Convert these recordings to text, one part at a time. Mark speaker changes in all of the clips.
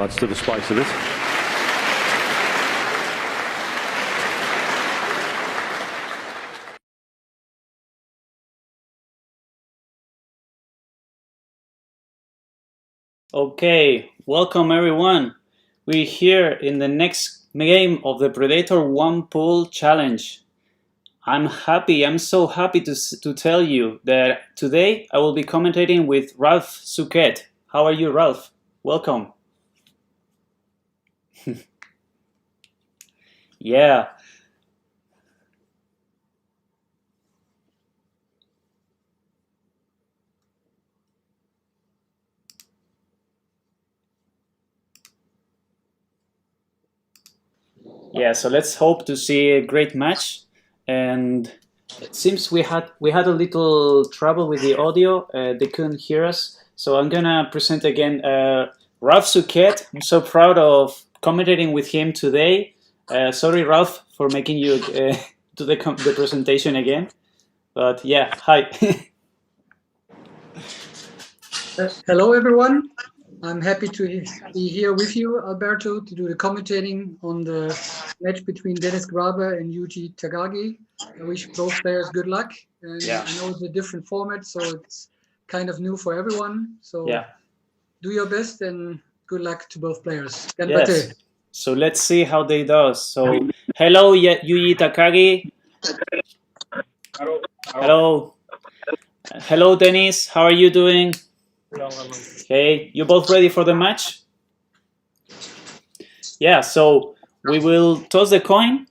Speaker 1: adds to the spice of it.
Speaker 2: Okay, welcome everyone. We're here in the next game of the Predator One Pool Challenge. I'm so happy to tell you that today I will be commentating with Ralf Souquet. How are you, Ralf? Welcome. Yeah. Yeah, so let's hope to see a great match. And it seems we had a little trouble with the audio. They couldn't hear us. So I'm gonna present again Ralf Souquet. I'm so proud of commentating with him today. Sorry, Ralf, for making you do the presentation again. But yeah, hi.
Speaker 3: Hello, everyone. I'm happy to be here with you, Alberto, to do the commentating on the match between Denis GRABE and Yuji TAKAGI. I wish both players good luck. And
Speaker 2: Yeah.
Speaker 3: I know it's a different format, so it's kind of new for everyone. So
Speaker 2: Yeah.
Speaker 3: do your best and good luck to both players.
Speaker 2: Yes. So let's see how they do. So hello, Yuji Takagi. Hello. Hello, Denis. How are you doing? Okay, you both ready for the match? Yeah, so we will toss the coin,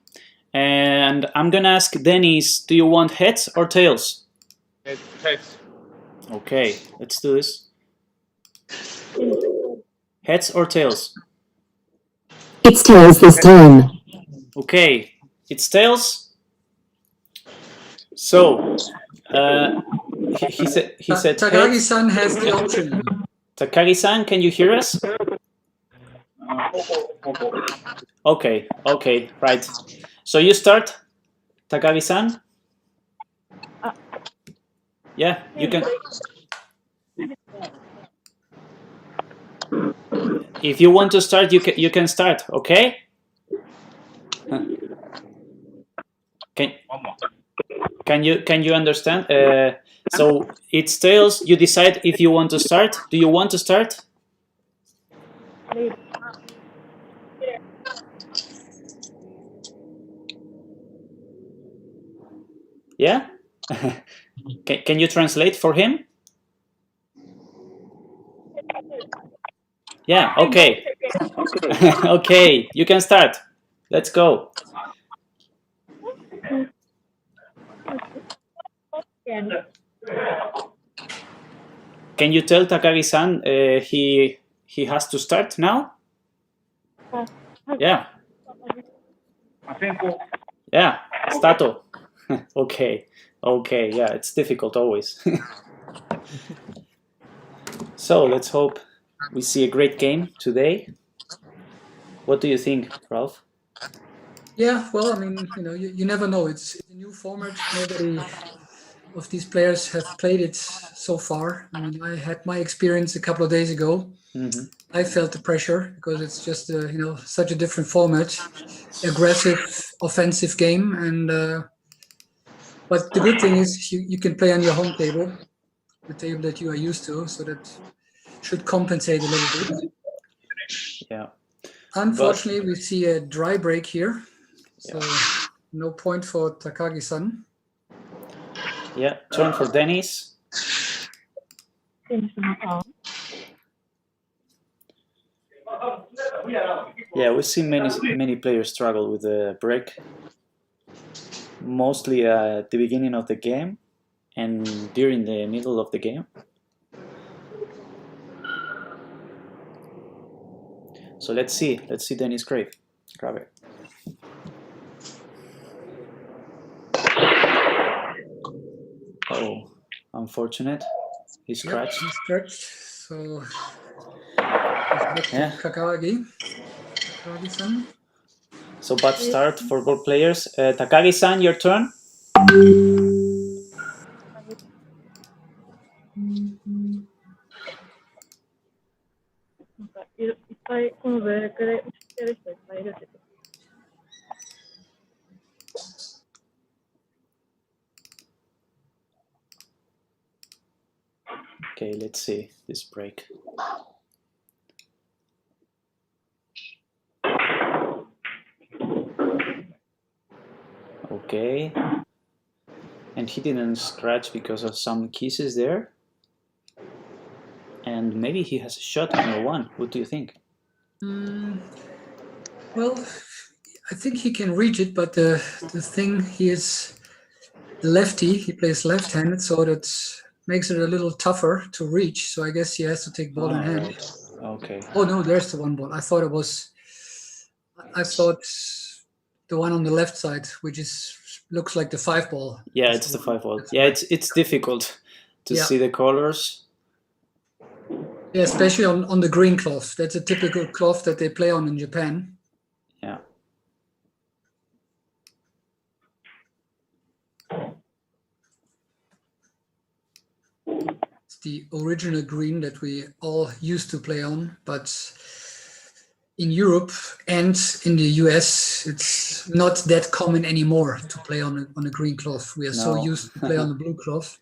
Speaker 2: and I'm gonna ask Denis, do you want heads or tails?
Speaker 4: Heads.
Speaker 2: Okay, let's do this. Heads or tails?
Speaker 5: It's tails this time.
Speaker 2: Okay, it's tails. So, he said
Speaker 3: Takagi-san has the option.
Speaker 2: Takagi-san, can you hear us? Okay, right. So you start, Takagi-san? Yeah, you can. If you want to start, you can start, okay? Can you understand? So it's tails. You decide if you want to start. Do you want to start? Yeah. Can you translate for him? Yeah. Okay. Okay. You can start. Let's go. Can you tell Takagi-san he has to start now? Yeah. Yeah. Stato. Okay. Yeah, it's difficult always. So let's hope we see a great game today. What do you think, Ralf?
Speaker 3: Yeah, well, I mean, you never know. It's a new format. Nobody of these players have played it so far. I mean, I had my experience a couple of days ago.
Speaker 2: Mm-hmm.
Speaker 3: I felt the pressure because it's just such a different format, aggressive, offensive game, and but the good thing is you can play on your home table, the table that you are used to, so that should compensate a little bit.
Speaker 2: Yeah.
Speaker 3: Unfortunately, we see a dry break here, so no point for Takagi-san.
Speaker 2: Yeah, turn for Denis. Yeah, we see many players struggle with the break, mostly at the beginning of the game and during the middle of the game. So let's see Denis GRABE. Oh, unfortunate. He scratched.
Speaker 3: Yep, he scratched. So
Speaker 2: yeah.
Speaker 3: Takagi-san.
Speaker 2: So bad start for both players. Takagi-san, your turn.
Speaker 1: ぱいこのブレイクで知ってる人いっぱいいるけど。
Speaker 2: Okay, let's see this break. Okay. And he didn't scratch because of some kisses there. And maybe he has a shot on the one. What do you think?
Speaker 3: Well, I think he can reach it, but the thing, he is lefty, he plays left-handed, so that makes it a little tougher to reach. So I guess he has to take ball in hand.
Speaker 2: Right. Okay.
Speaker 3: Oh no, there's the one ball. I thought the one on the left side, which looks like the 5 ball.
Speaker 2: Yeah,
Speaker 3: That's
Speaker 2: it's
Speaker 3: the
Speaker 2: the
Speaker 3: one.
Speaker 2: 5 ball.
Speaker 3: That's
Speaker 2: Yeah,
Speaker 3: right.
Speaker 2: it's difficult to
Speaker 3: Yeah.
Speaker 2: see the colors.
Speaker 3: Yeah, especially on the green cloth. That's a typical cloth that they play on in Japan.
Speaker 2: Yeah.
Speaker 3: It's the original green that we all used to play on, but in Europe and in the US, it's not that common anymore to play on a green cloth. We are so
Speaker 2: No.
Speaker 3: used to play on the blue cloth.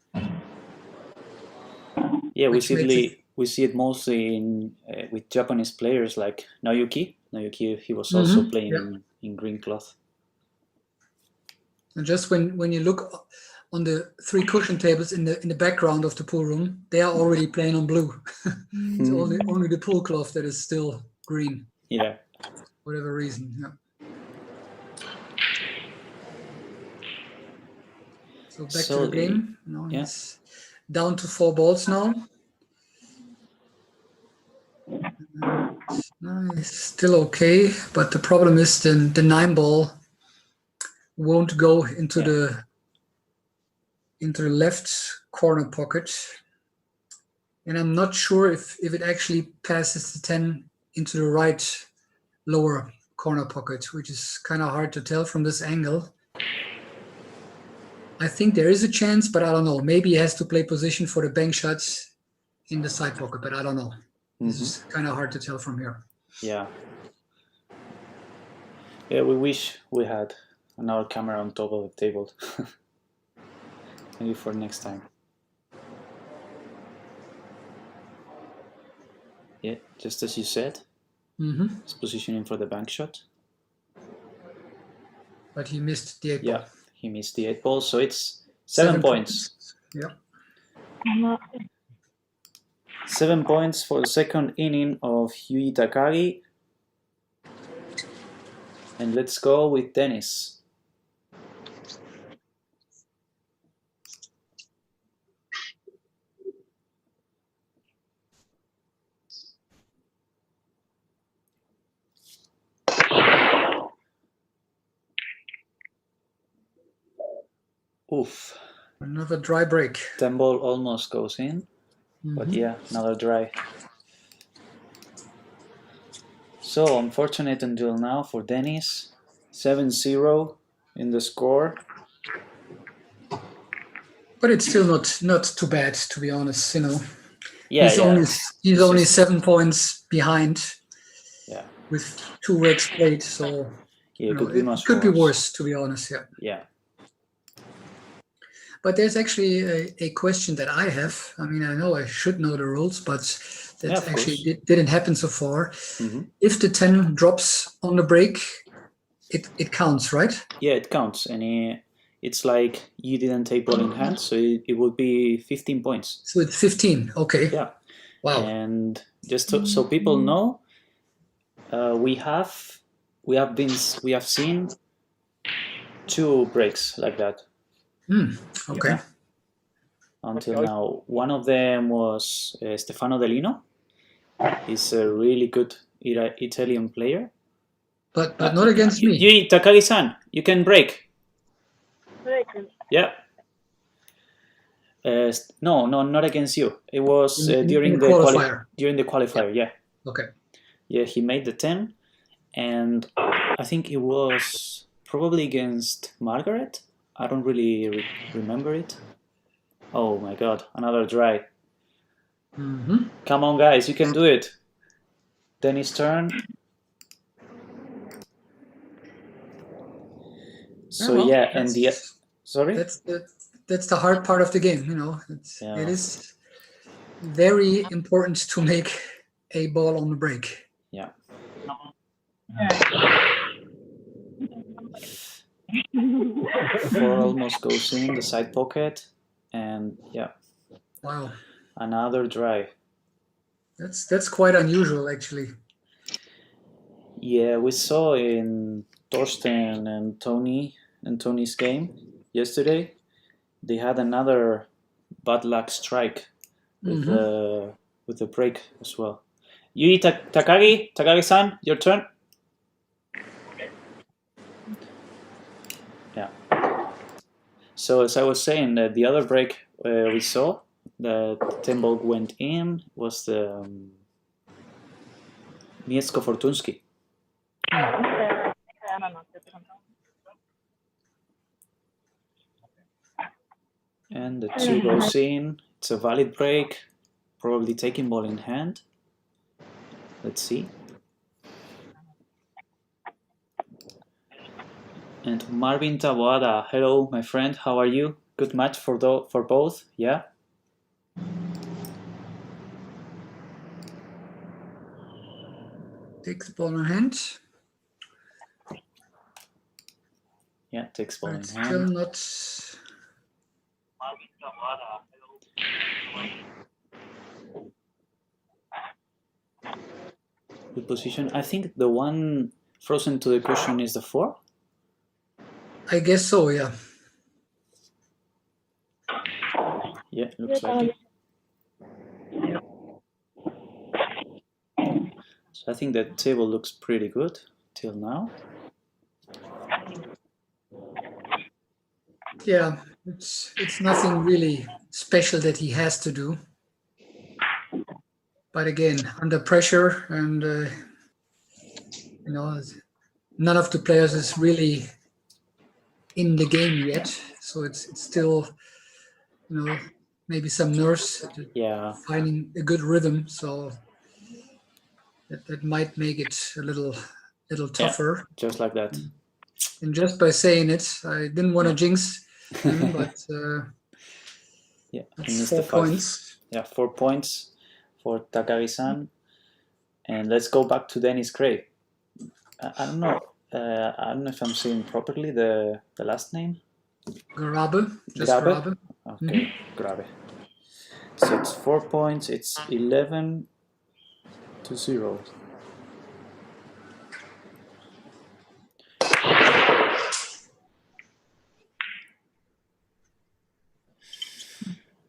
Speaker 2: Yeah, we
Speaker 3: Which
Speaker 2: see
Speaker 3: makes
Speaker 2: it mostly in with Japanese players like Naoyuki. Naoyuki, he was also playing in green cloth.
Speaker 3: And just when you look on the 3 cushion tables in the background of the pool room, they are already playing on blue. It's only the pool cloth that is still green.
Speaker 2: Yeah.
Speaker 3: For whatever reason. Yeah. So back to the game. Now it's down to 4 balls now. It's still okay, but the problem is the 9 ball won't go into the left corner pocket, and I'm not sure if it actually passes the 10 into the right lower corner pocket, which is kind of hard to tell from this angle. I think there is a chance, but I don't know. Maybe he has to play position for the bank shots in the side pocket, but I don't know. This is kind of hard to tell from here.
Speaker 2: Yeah. Yeah, we wish we had another camera on top of the table. Maybe for next time. Yeah, just as you said. It's positioning for the bank shot.
Speaker 3: But he missed the 8 ball.
Speaker 2: Yeah, he missed the 8 ball, so it's 7 points.
Speaker 3: Yeah.
Speaker 2: 7 points for the second inning of Yuji Takagi. And let's go with Denis. Oof.
Speaker 3: Another dry break.
Speaker 2: 10 ball almost goes in. But yeah, another dry. So unfortunate until now for Denis. 7-0 in the score.
Speaker 3: But it's still not too bad, to be honest. You know,
Speaker 2: Yeah,
Speaker 3: he's only 7 points behind.
Speaker 2: Yeah.
Speaker 3: With 2 breaks played, so
Speaker 2: yeah,
Speaker 3: it could be worse, to be honest. Yeah.
Speaker 2: Yeah.
Speaker 3: But there's actually a question that I have. I mean, I know I should know the rules, but that actually didn't happen so far. If the 10 drops on the break, it counts, right?
Speaker 2: Yeah, it counts. And it's like you didn't take ball in hand, so it would be 15 points.
Speaker 3: So it's 15. Okay.
Speaker 2: Yeah.
Speaker 3: Wow.
Speaker 2: And just so people know, we have seen 2 breaks like that.
Speaker 3: Okay.
Speaker 2: Yeah. Until now, one of them was Stefano Delino. He's a really good Italian player.
Speaker 3: But not against me.
Speaker 2: Yuji Takagi-san, you can break. Yeah. No, not against you. It was during the qualifier. During the qualifier, yeah.
Speaker 3: Okay.
Speaker 2: Yeah, he made the 10, and I think it was probably against Margaret. I don't really remember it. Oh my God, another dry. Come on, guys, you can do it. Denis' turn. So
Speaker 3: well,
Speaker 2: yeah, and the sorry.
Speaker 3: That's the hard part of the game, you know. It is very important to make a ball on the break.
Speaker 2: Yeah. 4 almost goes in the side pocket, and yeah.
Speaker 3: Wow.
Speaker 2: Another dry.
Speaker 3: That's quite unusual, actually.
Speaker 2: Yeah, we saw in Torsten and Tony's game yesterday, they had another bad luck strike with the break as well. Yuji Takagi-san, your turn. Yeah. So as I was saying, the other break we saw, the 10 ball went in, was the Mieszko Fortuński. And the 2 goes in. It's a valid break, probably taking ball in hand. Let's see. And Marvin Taboada, hello, my friend. How are you? Good match for both. Yeah.
Speaker 3: Takes the ball in hand.
Speaker 2: Yeah, takes ball in hand.
Speaker 3: Still not.
Speaker 2: Good position. I think the one frozen to the cushion is the 4.
Speaker 3: I guess so, yeah.
Speaker 2: Yeah, looks like it. So I think the table looks pretty good till now.
Speaker 3: Yeah, it's nothing really special that he has to do. But again, under pressure, and you know, none of the players is really in the game yet, so it's still, you know, maybe some nerves, finding a good rhythm. So that might make it a little tougher.
Speaker 2: Yeah, just like that.
Speaker 3: And just by saying it, I didn't want to jinx him, but
Speaker 2: yeah,
Speaker 3: that's 4 points.
Speaker 2: Yeah, 4 points for Takagi-san. And let's go back to Denis GRABE. I don't know. I don't know if I'm saying properly the last name.
Speaker 3: GRABE. Just GRABE.
Speaker 2: Okay, GRABE. So it's 4 points. It's 11-0.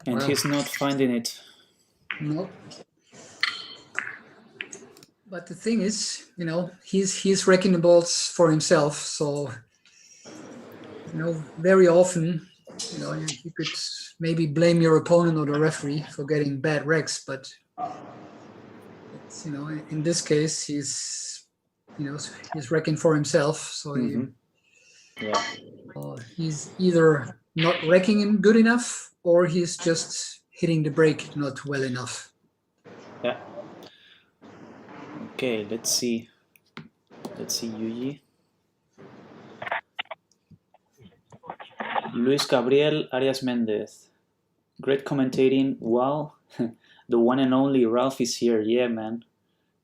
Speaker 2: And he's not finding it.
Speaker 3: No. But the thing is, you know, he's wrecking the balls for himself. So, you know, very often, you know, you could maybe blame your opponent or the referee for getting bad wrecks, but it's, you know, in this case, he's wrecking for himself. So he's either not wrecking him good enough, or he's just hitting the break not well enough.
Speaker 2: Yeah. Okay, let's see. Let's see, Yuji. Luis Gabriel Arias Mendez. Great commentating. Wow. The one and only Ralf is here. Yeah, man.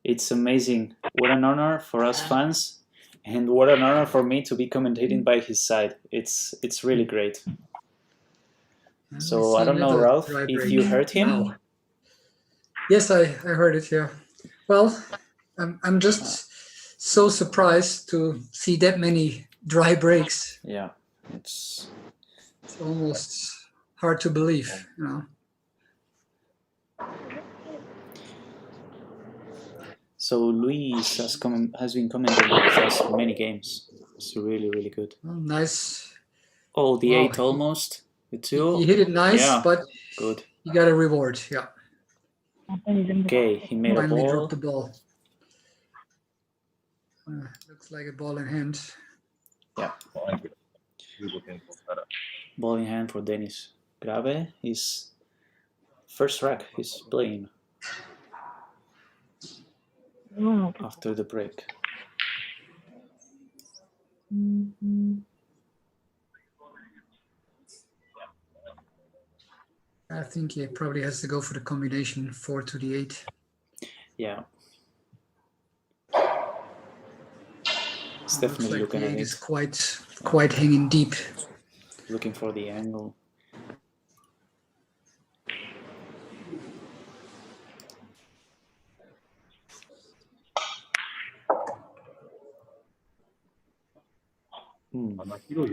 Speaker 2: It's amazing. What an honor for us fans. And what an honor for me to be commentating by his side. It's really great. So I don't know, Ralf, if you heard him.
Speaker 3: Wow. Yes, I heard it. Yeah. Well, I'm just so surprised to see that many dry breaks.
Speaker 2: Yeah, it's
Speaker 3: almost hard to believe, you know.
Speaker 2: So Luis has been commenting with us many games. It's really, really good.
Speaker 3: Oh, nice.
Speaker 2: Oh, the 8 almost. The 2.
Speaker 3: He hit it nice, but
Speaker 2: good.
Speaker 3: He got a reward. Yeah.
Speaker 2: Okay, he made
Speaker 3: Finally
Speaker 2: a ball.
Speaker 3: dropped the ball. Looks like a ball in hand.
Speaker 2: Yeah. Ball in hand for Denis GRABE. His first rack he's playing. after the break.
Speaker 3: I think he probably has to go for the combination 4 to the 8.
Speaker 2: Yeah. It's
Speaker 3: Looks
Speaker 2: definitely
Speaker 3: like
Speaker 2: looking
Speaker 3: the
Speaker 2: at
Speaker 3: 8
Speaker 2: it,
Speaker 3: is quite hanging deep.
Speaker 2: looking for the angle.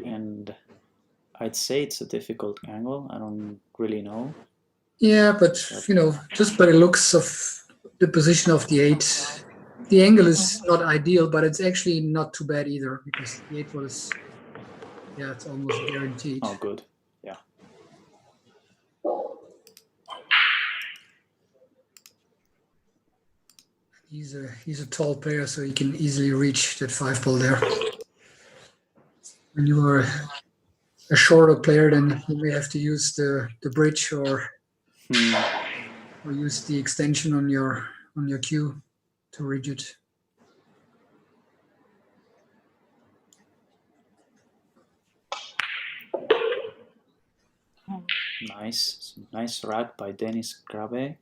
Speaker 2: And I'd say it's a difficult angle. I don't really know.
Speaker 3: Yeah, but just by the looks of the position of the 8, the angle is not ideal, but it's actually not too bad either, because the 8 was, it's almost guaranteed.
Speaker 2: Oh, good. Yeah.
Speaker 3: He's a tall player, so he can easily reach that 5 ball there. When you are a shorter player, then you may have to use the bridge or use the extension on your cue to reach it.
Speaker 2: Nice rack by Denis GRABE.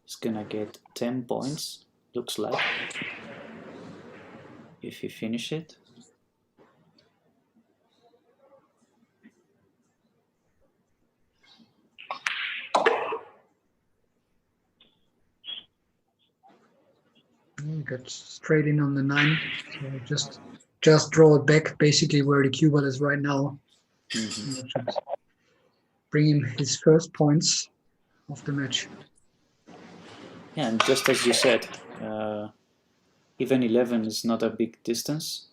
Speaker 2: He's gonna get 10 points, looks like, if he finish it.
Speaker 3: Got straight in on the 9, so just draw it back, basically where the cue ball is right now. That should bring him his first points of the match.
Speaker 2: Yeah, and just as you said, even 11 is not a big distance,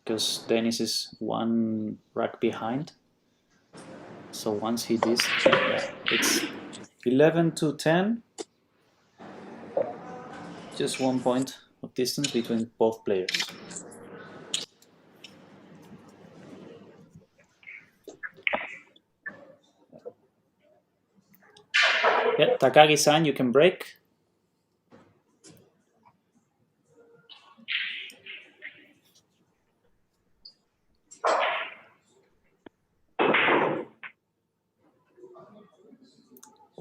Speaker 2: because Denis is 1 rack behind. So once he does, it's 11 to 10. Just 1 point of distance between both players. Yeah, Takagi-san, you can break.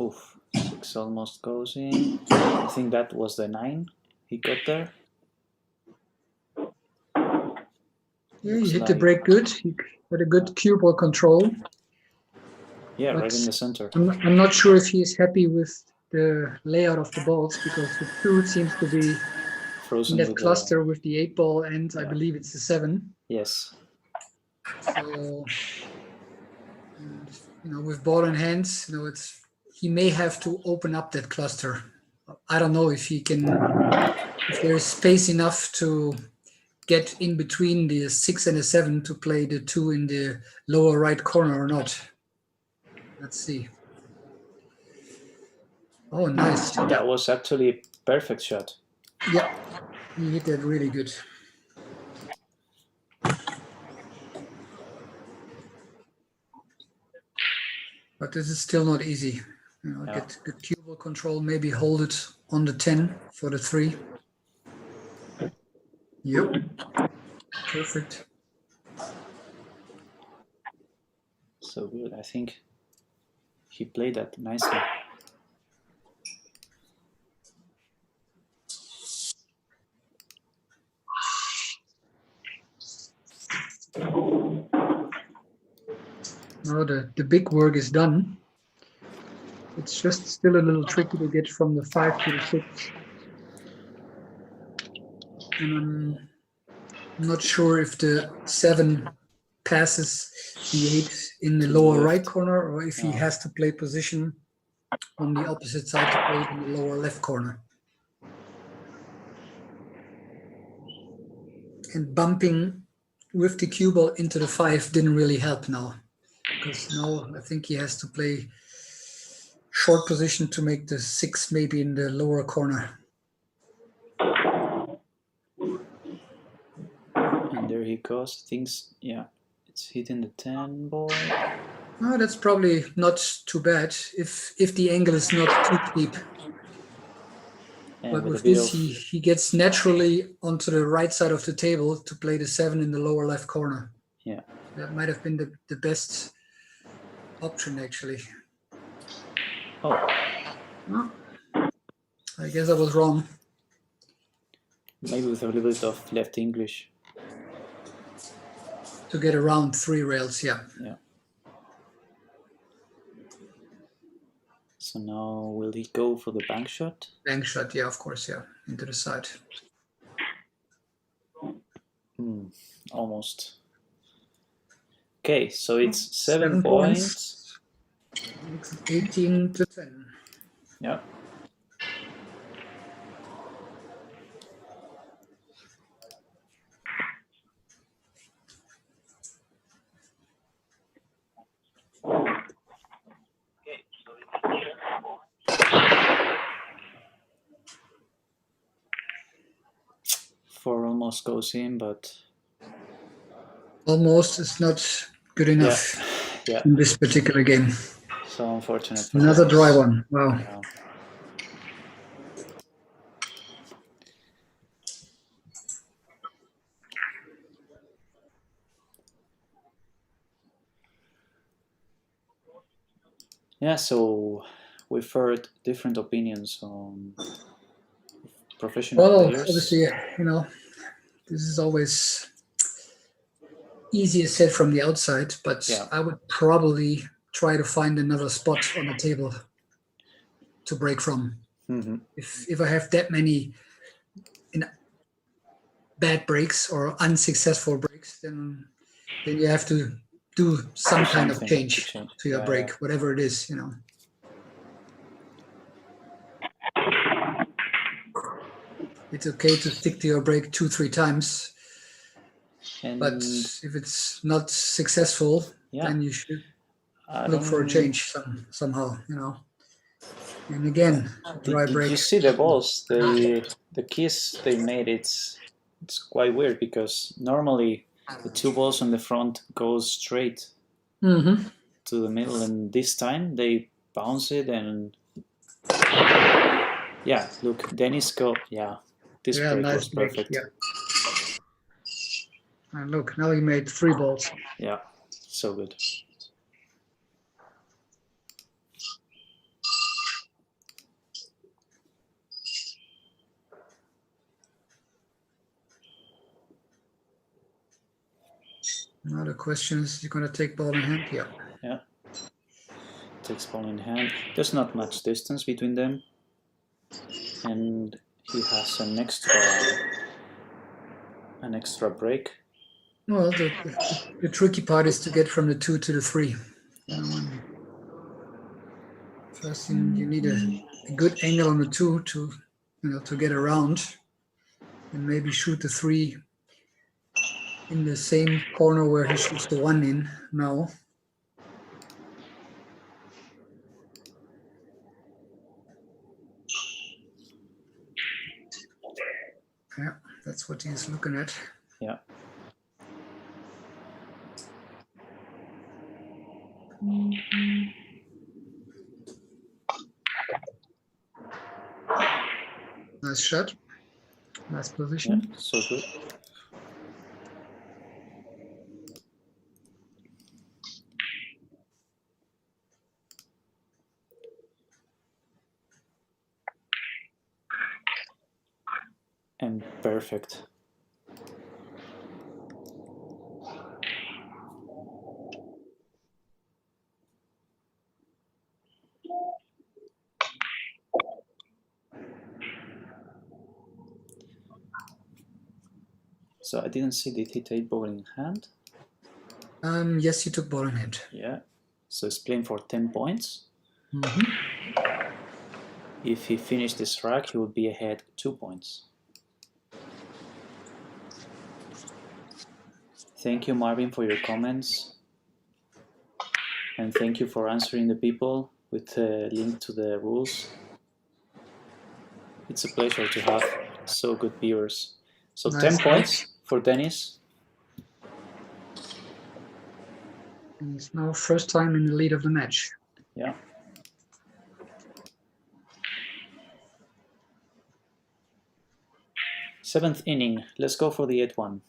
Speaker 2: Oof, 6 almost goes in. I think that was the 9 he got there.
Speaker 3: Yeah, he hit the break good. He got a good cue ball control.
Speaker 2: Yeah, right in the center.
Speaker 3: I'm not sure if he's happy with the layout of the balls, because the 2 seems to be frozen in that cluster with the 8 ball, and I believe it's the 7.
Speaker 2: Yes.
Speaker 3: So, with ball in hands, he may have to open up that cluster. I don't know if he can, if there is space enough to get in between the 6 and the 7 to play the 2 in the lower right corner or not. Let's see. Oh, nice.
Speaker 2: That was actually a perfect shot.
Speaker 3: Yeah, he hit that really good. But this is still not easy. Get good cue ball control, maybe hold it on the 10 for the 3. Yep, perfect.
Speaker 2: So good. I think he played that nicely.
Speaker 3: Now the big work is done. It's just still a little tricky to get from the 5 to the 6. And I'm not sure if the 7 passes the 8 in the lower right corner, or if he has to play position on the opposite side to play in the lower left corner. And bumping with the cue ball into the 5 didn't really help now, because now I think he has to play short position to make the 6 maybe in the lower corner.
Speaker 2: And there he goes. Things, it's hitting the 10 ball.
Speaker 3: No, that's probably not too bad if the angle is not too deep.
Speaker 2: Yeah,
Speaker 3: But
Speaker 2: with a
Speaker 3: with
Speaker 2: bit
Speaker 3: this,
Speaker 2: of
Speaker 3: he gets naturally onto the right side of the table to play the 7 in the lower left corner.
Speaker 2: yeah.
Speaker 3: That might have been the best option, actually.
Speaker 2: Oh,
Speaker 3: No, I guess I was wrong.
Speaker 2: maybe with a little bit of left English.
Speaker 3: To get around 3 rails, yeah.
Speaker 2: Yeah. So now will he go for the bank shot?
Speaker 3: Bank shot, yeah, of course, yeah, into the side.
Speaker 2: Almost. Okay, so it's 7
Speaker 3: 7
Speaker 2: points.
Speaker 3: Makes it 18-10.
Speaker 2: Yeah. Four almost goes in, but
Speaker 3: Almost is not good enough
Speaker 2: yeah.
Speaker 3: in this particular game.
Speaker 2: So unfortunate for
Speaker 3: Another
Speaker 2: Ramos.
Speaker 3: dry one. Wow.
Speaker 2: Yeah. Yeah, so we've heard different opinions on professional
Speaker 3: Well,
Speaker 2: players.
Speaker 3: obviously, you know, this is always easier said from the outside, but
Speaker 2: Yeah.
Speaker 3: I would probably try to find another spot on the table to break from.
Speaker 2: Mm-hmm.
Speaker 3: If I have that many bad breaks or unsuccessful breaks, then you have to do some kind of
Speaker 2: Something
Speaker 3: change to your
Speaker 2: Yeah,
Speaker 3: break,
Speaker 2: yeah.
Speaker 3: whatever it is, you know. It's okay to stick to your break 2-3 times,
Speaker 2: And
Speaker 3: but if it's not successful,
Speaker 2: yeah,
Speaker 3: then you should
Speaker 2: I
Speaker 3: look for a
Speaker 2: don't-
Speaker 3: change somehow, you know. And again, dry
Speaker 2: Did
Speaker 3: break.
Speaker 2: you see the balls? The kiss they made. It's quite weird because normally the 2 balls on the front goes straight
Speaker 3: Mm-hmm.
Speaker 2: to the middle, and this time they bounce it and yeah. Look, Denis go. Yeah, this
Speaker 3: Yeah,
Speaker 2: break
Speaker 3: nice
Speaker 2: was
Speaker 3: break.
Speaker 2: perfect.
Speaker 3: Yeah. And look, now he made 3 balls.
Speaker 2: Yeah, so good.
Speaker 3: Now the question is, you're going to take ball in hand? Yeah.
Speaker 2: Yeah, takes ball in hand. There's not much distance between them, and he has an extra break.
Speaker 3: Well, the tricky part is to get from the 2 to the 3. You know, and first you need a good angle on the 2 to, you know, to get around, and maybe shoot the 3 in the same corner where he shoots the 1 in now. Yeah, that's what he's looking at.
Speaker 2: Yeah.
Speaker 3: Nice shot. Nice position.
Speaker 2: Yeah, so good. And perfect. So I didn't see, did he take ball in hand?
Speaker 3: Yes, he took ball in hand.
Speaker 2: Yeah. So he's playing for 10 points.
Speaker 3: Mm-hmm.
Speaker 2: If he finished this rack, he would be ahead 2 points. Thank you, Marvin, for your comments. And thank you for answering the people with a link to the rules. It's a pleasure to have so good viewers. So
Speaker 3: Nice
Speaker 2: 10 points for Denis.
Speaker 3: And he's now first time in the lead of the match.
Speaker 2: Yeah. 7th inning. Let's go for the 8-1.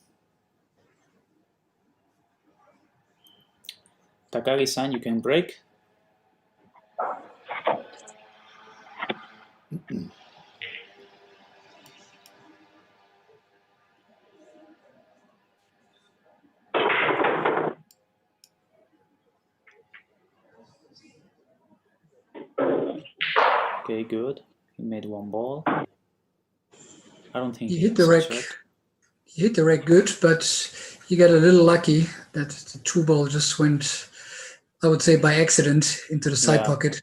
Speaker 2: Takagi-san, you can break. Okay, good. He made one ball. I don't think
Speaker 3: He
Speaker 2: he
Speaker 3: hit the
Speaker 2: has a
Speaker 3: rack.
Speaker 2: check.
Speaker 3: He hit the rack good, but he got a little lucky that the 2 ball just went, I would say, by accident into the side
Speaker 2: Yeah.
Speaker 3: pocket.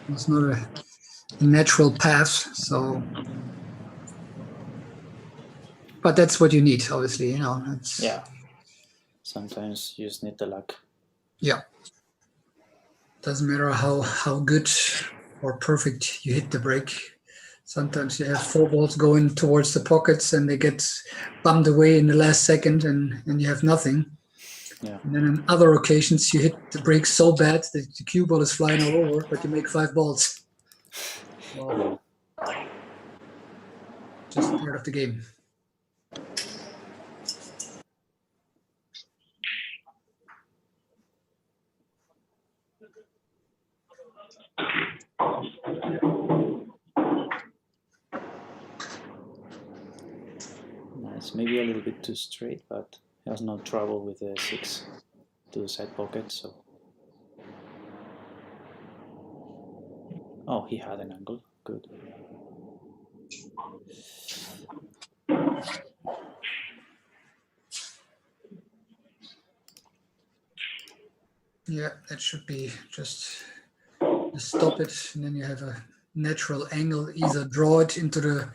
Speaker 3: It was not a natural path, so. But that's what you need, obviously, you know.
Speaker 2: Yeah. Sometimes you just need the luck.
Speaker 3: Yeah. Doesn't matter how good or perfect you hit the break. Sometimes you have 4 balls going towards the pockets and they get bummed away in the last second and you have nothing.
Speaker 2: Yeah.
Speaker 3: And then on other occasions you hit the break so bad that the cue ball is flying all over, but you make 5 balls. Well, just part of the game.
Speaker 2: Nice. Maybe a little bit too straight, but he has no trouble with the 6 to the side pocket. So. Oh, he had an angle. Good.
Speaker 3: Yeah, that should be just stop it, and then you have a natural angle. Either draw it into the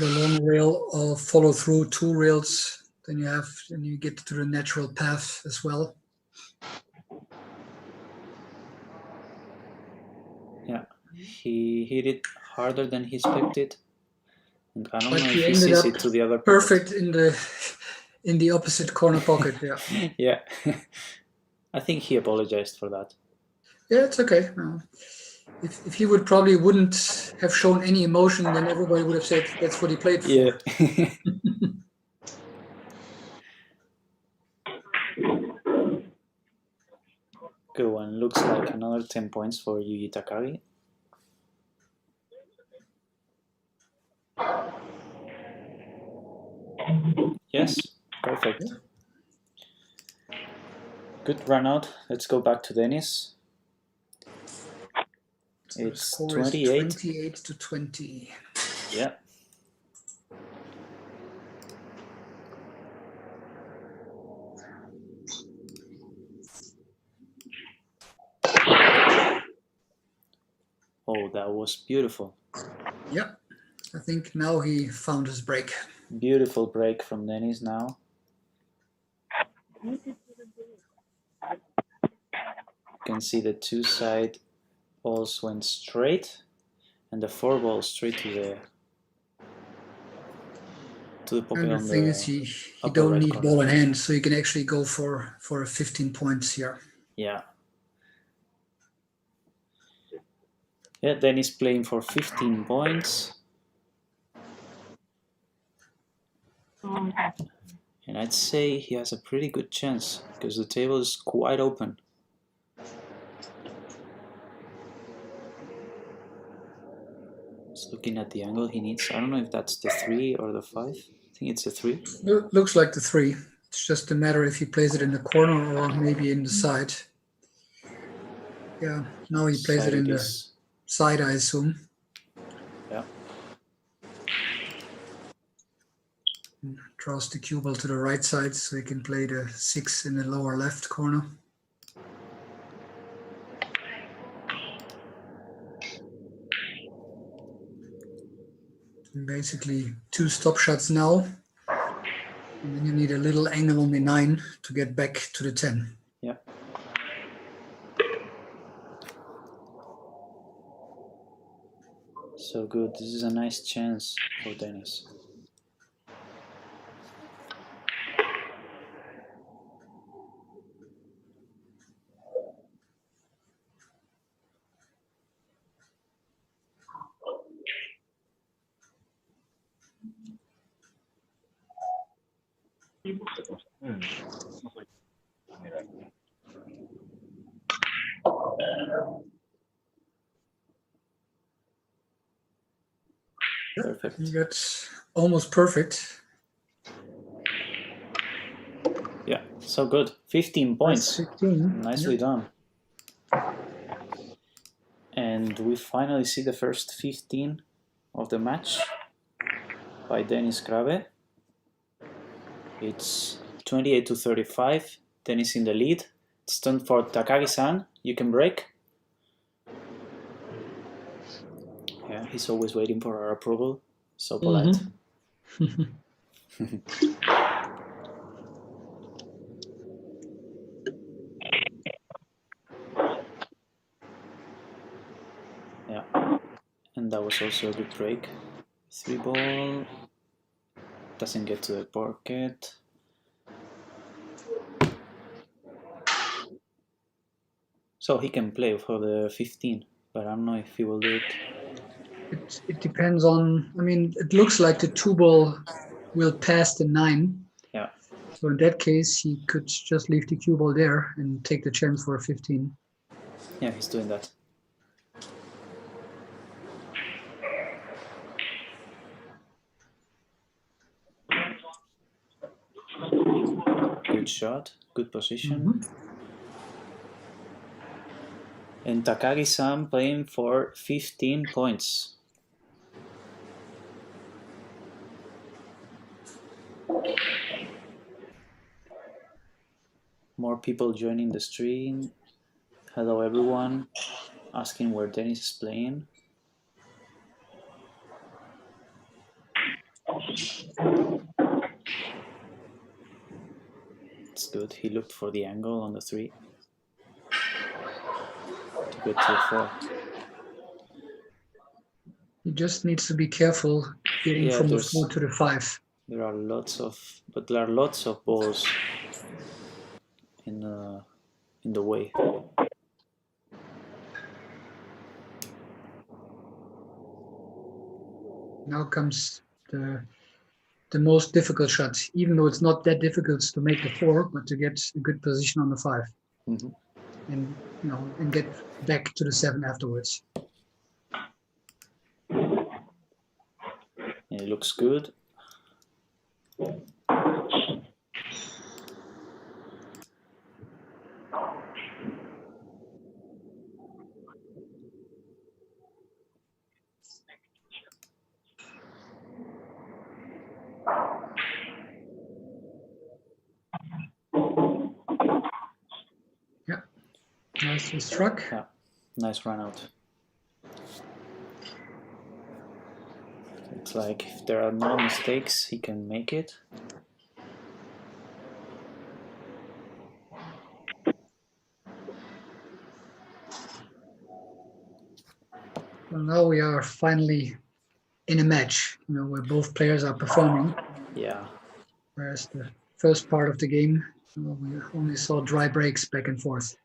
Speaker 3: long rail or follow through 2 rails. Then you get to the natural path as well.
Speaker 2: Yeah, he hit it harder than he expected, and I don't
Speaker 3: But
Speaker 2: know
Speaker 3: he
Speaker 2: if he
Speaker 3: ended
Speaker 2: sees
Speaker 3: up
Speaker 2: it to the other pocket.
Speaker 3: perfect in the opposite corner pocket. Yeah.
Speaker 2: Yeah. I think he apologized for that.
Speaker 3: Yeah, it's okay. No. If he wouldn't have shown any emotion, then everybody would have said that's what he played for.
Speaker 2: Yeah. Good one. Looks like another 10 points for Yuji Takagi. Yes, perfect. Good run out. Let's go back to Denis.
Speaker 3: So the
Speaker 2: It's
Speaker 3: score
Speaker 2: 28.
Speaker 3: is 28-20.
Speaker 2: Yeah. Oh, that was beautiful.
Speaker 3: Yeah, I think now he found his break.
Speaker 2: Beautiful break from Denis now. You can see the 2 side balls went straight, and the 4 balls straight to the pocket
Speaker 3: And the
Speaker 2: on
Speaker 3: thing
Speaker 2: the
Speaker 3: is, he
Speaker 2: upper
Speaker 3: don't
Speaker 2: right
Speaker 3: need
Speaker 2: corner.
Speaker 3: ball in hand, so you can actually go for 15 points here.
Speaker 2: Yeah. Yeah, Denis playing for 15 points. And I'd say he has a pretty good chance because the table is quite open. Just looking at the angle he needs. I don't know if that's the 3 or the 5. I think it's a 3.
Speaker 3: Looks like the 3. It's just a matter if he plays it in the corner or maybe in the side. Yeah, now he plays it in the side, I assume.
Speaker 2: Yeah.
Speaker 3: Draws the cue ball to the right side so he can play the 6 in the lower left corner. And basically 2 stop shots now. And then you need a little angle on the 9 to get back to the 10.
Speaker 2: Yeah. So good. This is a nice chance for Denis. Perfect.
Speaker 3: You got almost perfect.
Speaker 2: Yeah, so good. 15 points.
Speaker 3: That's 15.
Speaker 2: Nicely
Speaker 3: Yep.
Speaker 2: done. And we finally see the first 15 of the match by Denis GRABE. It's 28-35. Denis in the lead. It's time for Takagi-san. You can break. Yeah, he's always waiting for our approval. So polite. Yeah, and that was also a good break. 3 ball. Doesn't get to the pocket. So he can play for the 15, but I don't know if he will do it.
Speaker 3: It depends on, I mean, it looks like the 2-ball will pass the 9.
Speaker 2: Yeah.
Speaker 3: So in that case, he could just leave the cue ball there and take the chance for a 15.
Speaker 2: Yeah, he's doing that. Good shot, good position. And Takagi-san playing for 15 points. More people joining the stream. Hello everyone, asking where Denis is playing. It's good, he looked for the angle on the 3 to get to the 4.
Speaker 3: He just needs to be careful getting from the 4 to the 5.
Speaker 2: There are lots of balls in the way.
Speaker 3: Now comes the most difficult shot, even though it's not that difficult to make the 4, but to get a good position on the 5. And and get back to the 7 afterwards.
Speaker 2: And it looks good.
Speaker 3: Yeah, nicely struck.
Speaker 2: Yeah, nice run out. It's like if there are no mistakes, he can make it.
Speaker 3: Well, now we are finally in a match, where both players are performing.
Speaker 2: Yeah.
Speaker 3: Whereas the first part of the game, we only saw dry breaks back and forth.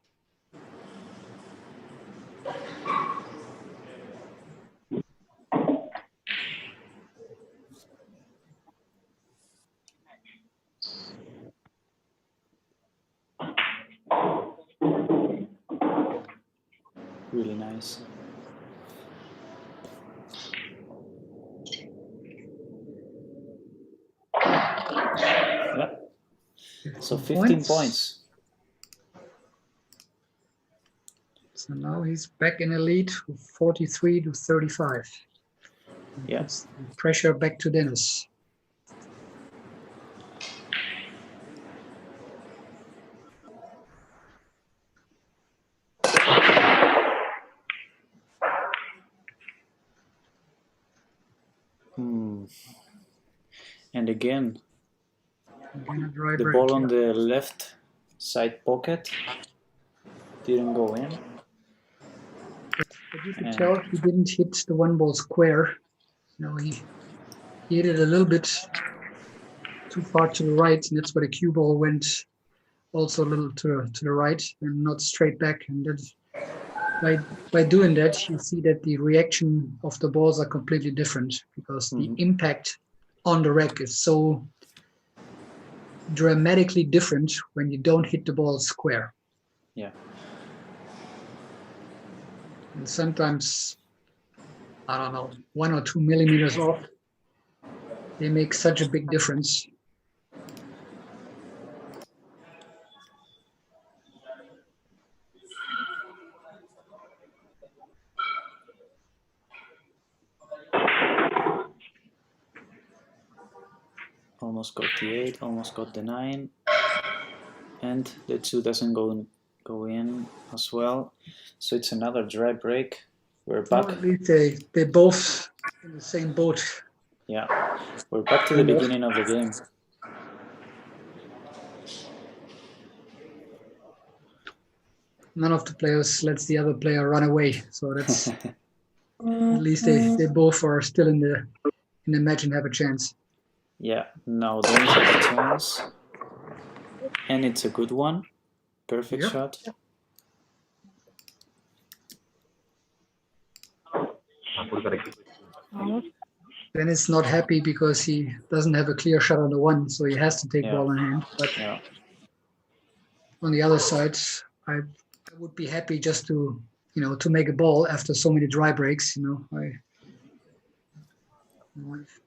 Speaker 2: Really nice. Yeah. So 15 points.
Speaker 3: So now he's back in the lead with 43-35.
Speaker 2: Yeah.
Speaker 3: Puts the pressure back to Denis.
Speaker 2: And again, the
Speaker 3: break,
Speaker 2: ball on the left side pocket didn't go in.
Speaker 3: But you could tell he didn't hit the 1-ball square. He hit it a little bit too far to the right, and that's where the cue ball went also a little to the right and not straight back. And that's, by doing that, you see that the reaction of the balls are completely different because the impact on the rack is so dramatically different when you don't hit the ball square.
Speaker 2: Yeah.
Speaker 3: And sometimes, I don't know, 1 or 2 millimeters off, they make such a big difference.
Speaker 2: Almost got the 8, almost got the 9, and the 2 doesn't go in as well. So it's another dry break. We're back.
Speaker 3: Well, at least they both in the same boat.
Speaker 2: Yeah, we're back to the beginning of the game.
Speaker 3: None of the players lets the other player run away, so that's at least they both are still in the match and have a chance.
Speaker 2: Yeah, now Denis has a chance, and it's a good one. Perfect shot.
Speaker 1: Vamos.
Speaker 3: Denis not happy because he doesn't have a clear shot on the 1, so he has to take ball in hand. But on the other side, I would be happy just to to make a ball after so many dry breaks.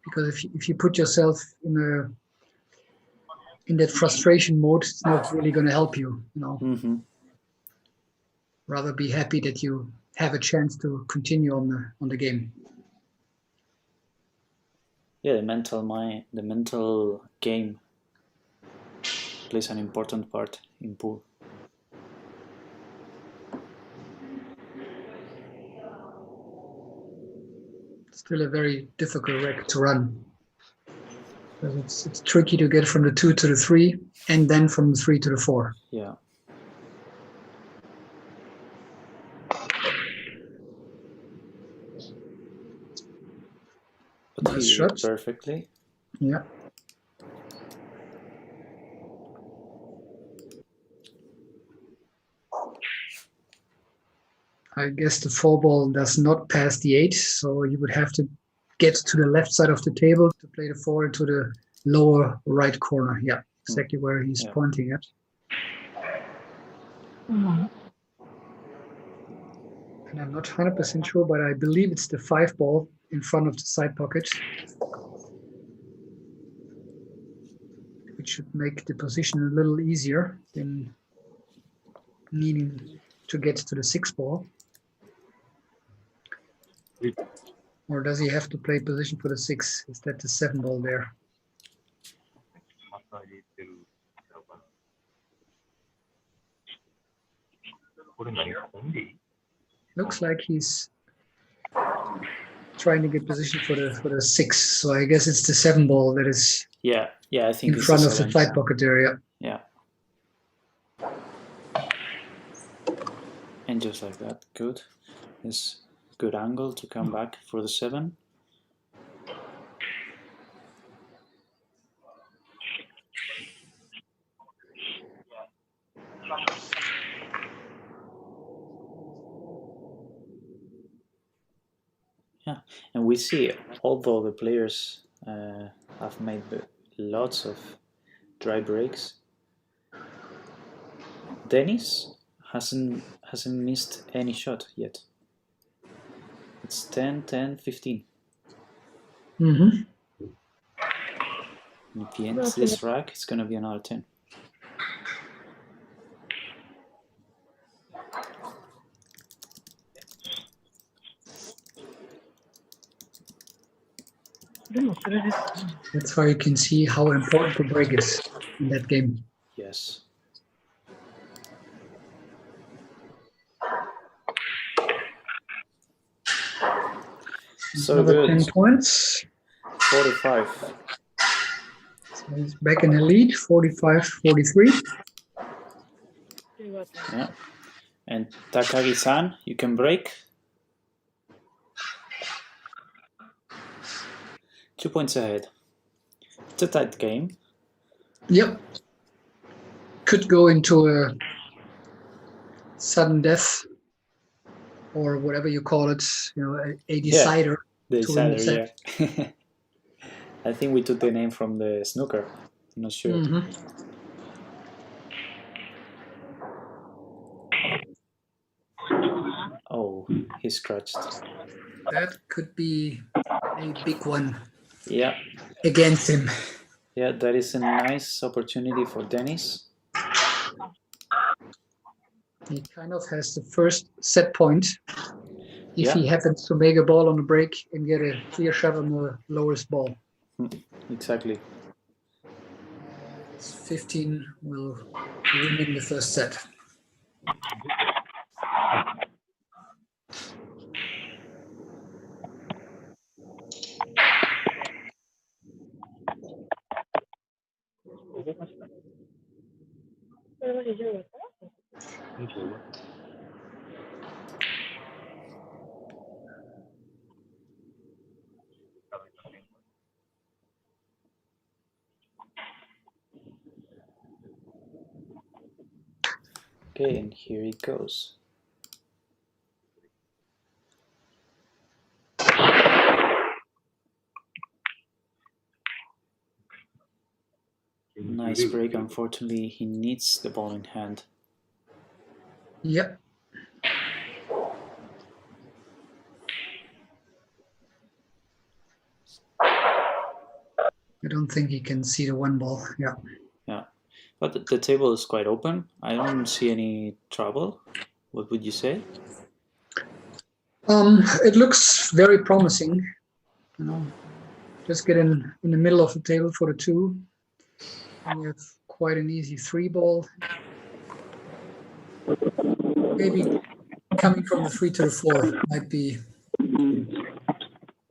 Speaker 3: Because if you put yourself in that frustration mode, it's not really going to help you. Rather be happy that you have a chance to continue on the game.
Speaker 2: Yeah, the mental game plays an important part in pool.
Speaker 3: Still a very difficult rec to run. Because it's tricky to get from the 2 to the 3 and then from the 3 to the 4.
Speaker 2: Yeah. But
Speaker 3: Nice
Speaker 2: he
Speaker 3: shot.
Speaker 2: perfectly.
Speaker 3: Yeah. I guess the 4 ball does not pass the 8, so you would have to get to the left side of the table to play the 4 into the lower right corner. Yeah, exactly where he's pointing at. And I'm not 100% sure, but I believe it's the 5 ball in front of the side pocket, which should make the position a little easier than needing to get to the 6 ball. Or does he have to play position for the 6? Is that the 7 ball there? Looks like he's trying to get position for the 6. So I guess it's the 7 ball that is
Speaker 2: I think
Speaker 3: in
Speaker 2: it's
Speaker 3: front of the
Speaker 2: 7.
Speaker 3: side pocket area.
Speaker 2: Yeah. And just like that, good. It's good angle to come back for the 7. Yeah, and we see, although the players have made lots of dry breaks, Denis hasn't missed any shot yet. It's 10, 10, 15.
Speaker 3: Mm-hmm.
Speaker 2: And if he ends this rack, it's going to be another 10.
Speaker 3: That's why you can see how important the break is in that game.
Speaker 2: Yes. So
Speaker 3: Another
Speaker 2: good.
Speaker 3: 10 points.
Speaker 2: 45.
Speaker 3: So he's back in the lead, 45-43.
Speaker 2: Yeah. And Takagi-san, you can break. 2 points ahead. It's a tight game.
Speaker 3: Yep. Could go into a sudden death or whatever you call it, a decider.
Speaker 2: The decider, yeah. I think we took the name from the snooker. I'm not sure.
Speaker 3: Mm-hmm.
Speaker 2: Oh, he scratched.
Speaker 3: That could be a big one
Speaker 2: Yeah,
Speaker 3: against him.
Speaker 2: yeah, that is a nice opportunity for Denis.
Speaker 3: He kind of has the first set point if
Speaker 2: Yeah.
Speaker 3: he happens to make a ball on the break and get a clear shot on the lowest ball.
Speaker 2: Exactly.
Speaker 3: 15 will win in the first set.
Speaker 2: Okay, and here it goes. Nice break. Unfortunately, he needs the ball in hand.
Speaker 3: Yep. I don't think he can see the one ball. Yeah.
Speaker 2: Yeah, but the table is quite open. I don't see any trouble. What would you say?
Speaker 3: It looks very promising. You know, just get in the middle of the table for the 2. And you have quite an easy 3 ball. Maybe coming from the 3 to the 4 might be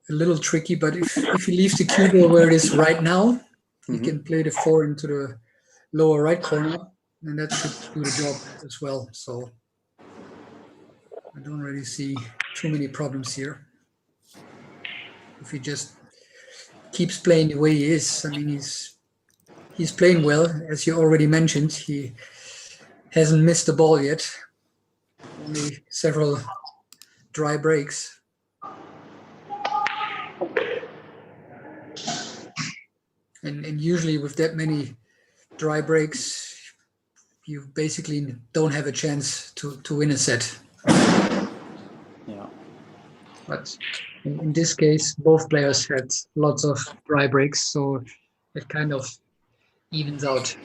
Speaker 3: a little tricky, but if he leaves the cue ball where it is right now, he can play the 4 into the lower right corner, and that should do the job as well. So I don't really see too many problems here. If he just keeps playing the way he is, I mean, he's playing well, as you already mentioned. He hasn't missed the ball yet. Only several dry breaks. And usually with that many dry breaks, you basically don't have a chance to win a set.
Speaker 2: Yeah.
Speaker 3: But in this case, both players had lots of dry breaks, so it kind of evens out.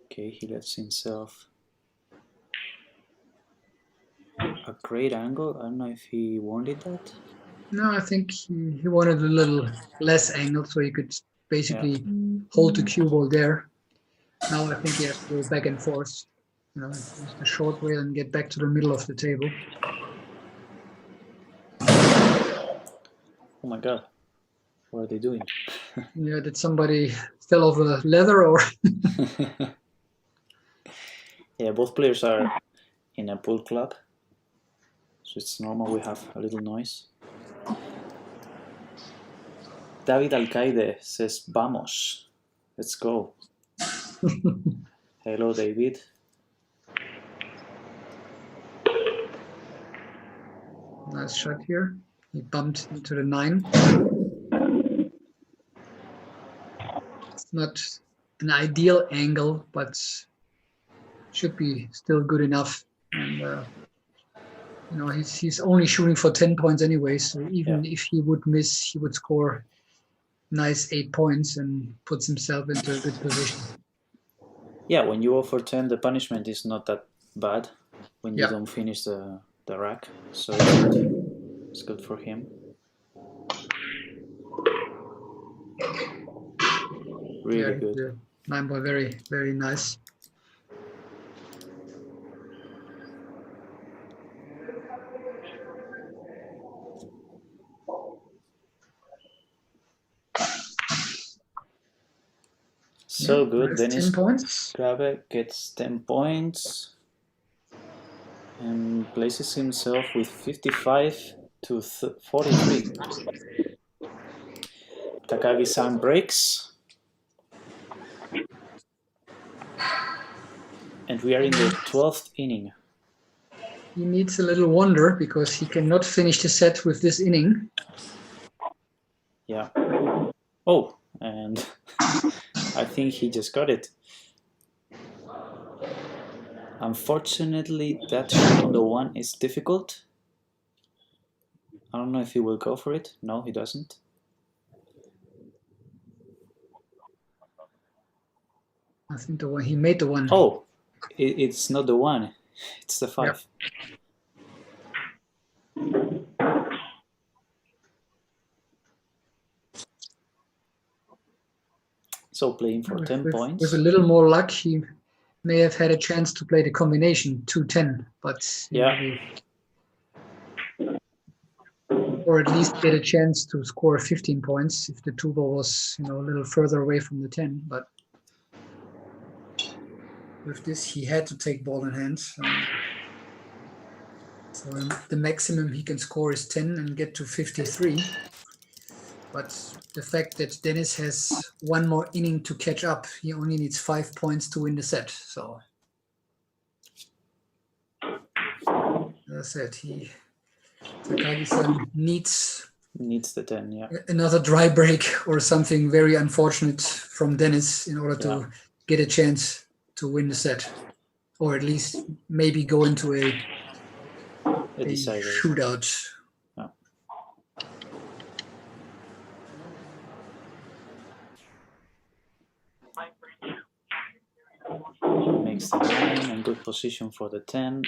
Speaker 2: Okay, he lets himself a great angle. I don't know if he wanted that.
Speaker 3: No, I think he wanted a little less angle, so he could basically hold the cue ball there. Now I think he has to go back and forth, you know, use the short way and get back to the middle of the table.
Speaker 2: Oh my god, what are they doing?
Speaker 3: Yeah, did somebody fell off a ladder or?
Speaker 2: Yeah, both players are in a pool club, so it's normal we have a little noise. David Alcaide says, "Vamos, let's go." Hello, David.
Speaker 3: Nice shot here. He bumped into the 9. It's not an ideal angle, but should be still good enough. And you know, he's only shooting for 10 points anyway, so even if he would miss, he would score nice 8 points and puts himself into a good position.
Speaker 2: Yeah, when you go for 10, the punishment is not that bad when you don't finish the rack, so it's good for him. Really good.
Speaker 3: The 9 ball, very, very nice.
Speaker 2: So good. Denis
Speaker 3: 10 points.
Speaker 2: GRABE gets 10 points and places himself with 55 to 43. Takagi-san breaks. And we are in the 12th inning.
Speaker 3: he needs a little wonder because he cannot finish the set with this inning.
Speaker 2: Yeah. Oh, and I think he just got it. Unfortunately, that shot on the 1 is difficult. I don't know if he will go for it. No, he doesn't.
Speaker 3: I think the one he made the 1.
Speaker 2: Oh, it's not the 1. It's the 5.
Speaker 3: Yep.
Speaker 2: So playing for 10 points.
Speaker 3: With a little more luck, he may have had a chance to play the combination 2-10, but
Speaker 2: yeah.
Speaker 3: Or at least get a chance to score 15 points if the 2-ball was, a little further away from the 10. But with this, he had to take ball in hand. So the maximum he can score is 10 and get to 53. But the fact that Denis has one more inning to catch up, he only needs 5 points to win the set. So, as I said, Takagi-san needs
Speaker 2: the 10, yeah.
Speaker 3: Another dry break or something very unfortunate from Denis in order to get a chance to win the set, or at least maybe go into a shootout.
Speaker 2: Yeah. Makes the 9 and good position for the 10.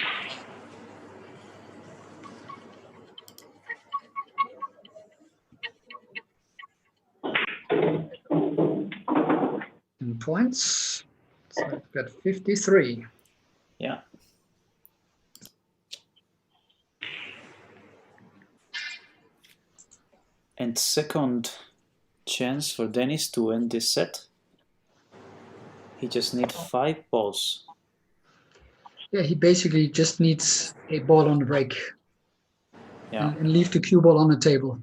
Speaker 3: Points. So I've got 53.
Speaker 2: Yeah. And second chance for Denis to end this set. He just needs 5 balls.
Speaker 3: Yeah, he basically just needs a ball on the break.
Speaker 2: Yeah.
Speaker 3: And leave the cue ball on the table.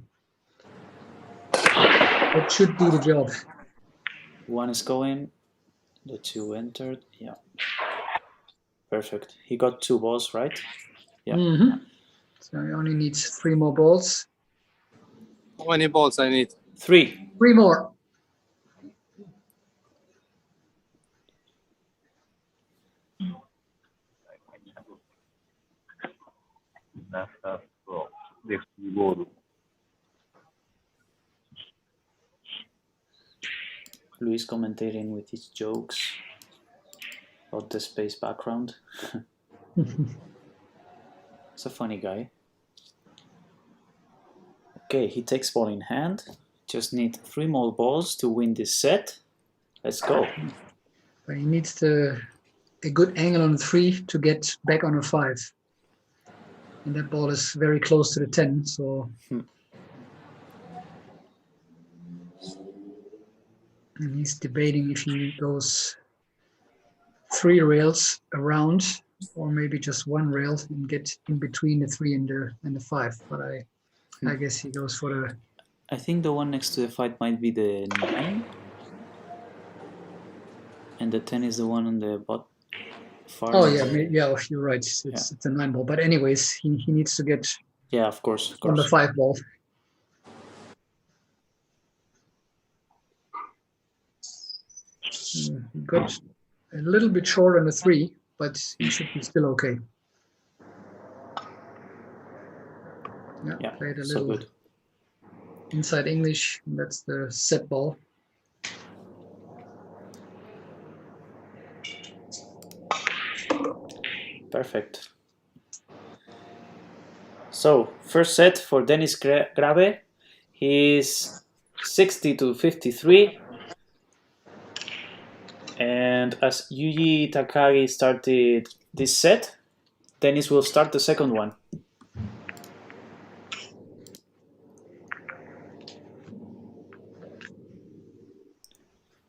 Speaker 3: That should do the job.
Speaker 2: 1 is going. The 2 entered. Yeah. Perfect. He got 2 balls, right? Yeah.
Speaker 3: Mm-hmm. So he only needs 3 more balls.
Speaker 4: How many balls I need?
Speaker 2: 3.
Speaker 3: 3 more.
Speaker 2: Luis commentating with his jokes about the space background. It's a funny guy. Okay, he takes ball in hand. Just need 3 more balls to win this set. Let's go.
Speaker 3: But he needs a good angle on the 3 to get back on a 5. And that ball is very close to the 10, so... And he's debating if he goes 3 rails around or maybe just 1 rail and get in between the 3 and the 5. But I guess he goes for the...
Speaker 2: I think the one next to the 5 might be the 9. And the 10 is the one on the bottom.
Speaker 3: Oh, yeah, you're right. It's a 9 ball. But anyways, he needs to get
Speaker 2: of course.
Speaker 3: on the 5 ball. He got a little bit short on the 3, but he should be still okay.
Speaker 2: Yeah,
Speaker 3: played a
Speaker 2: so
Speaker 3: little
Speaker 2: good.
Speaker 3: Inside English, and that's the set ball.
Speaker 2: Perfect. So, first set for Denis GRABE. He's 60-53. And as Yuji Takagi started this set, Denis will start the second one.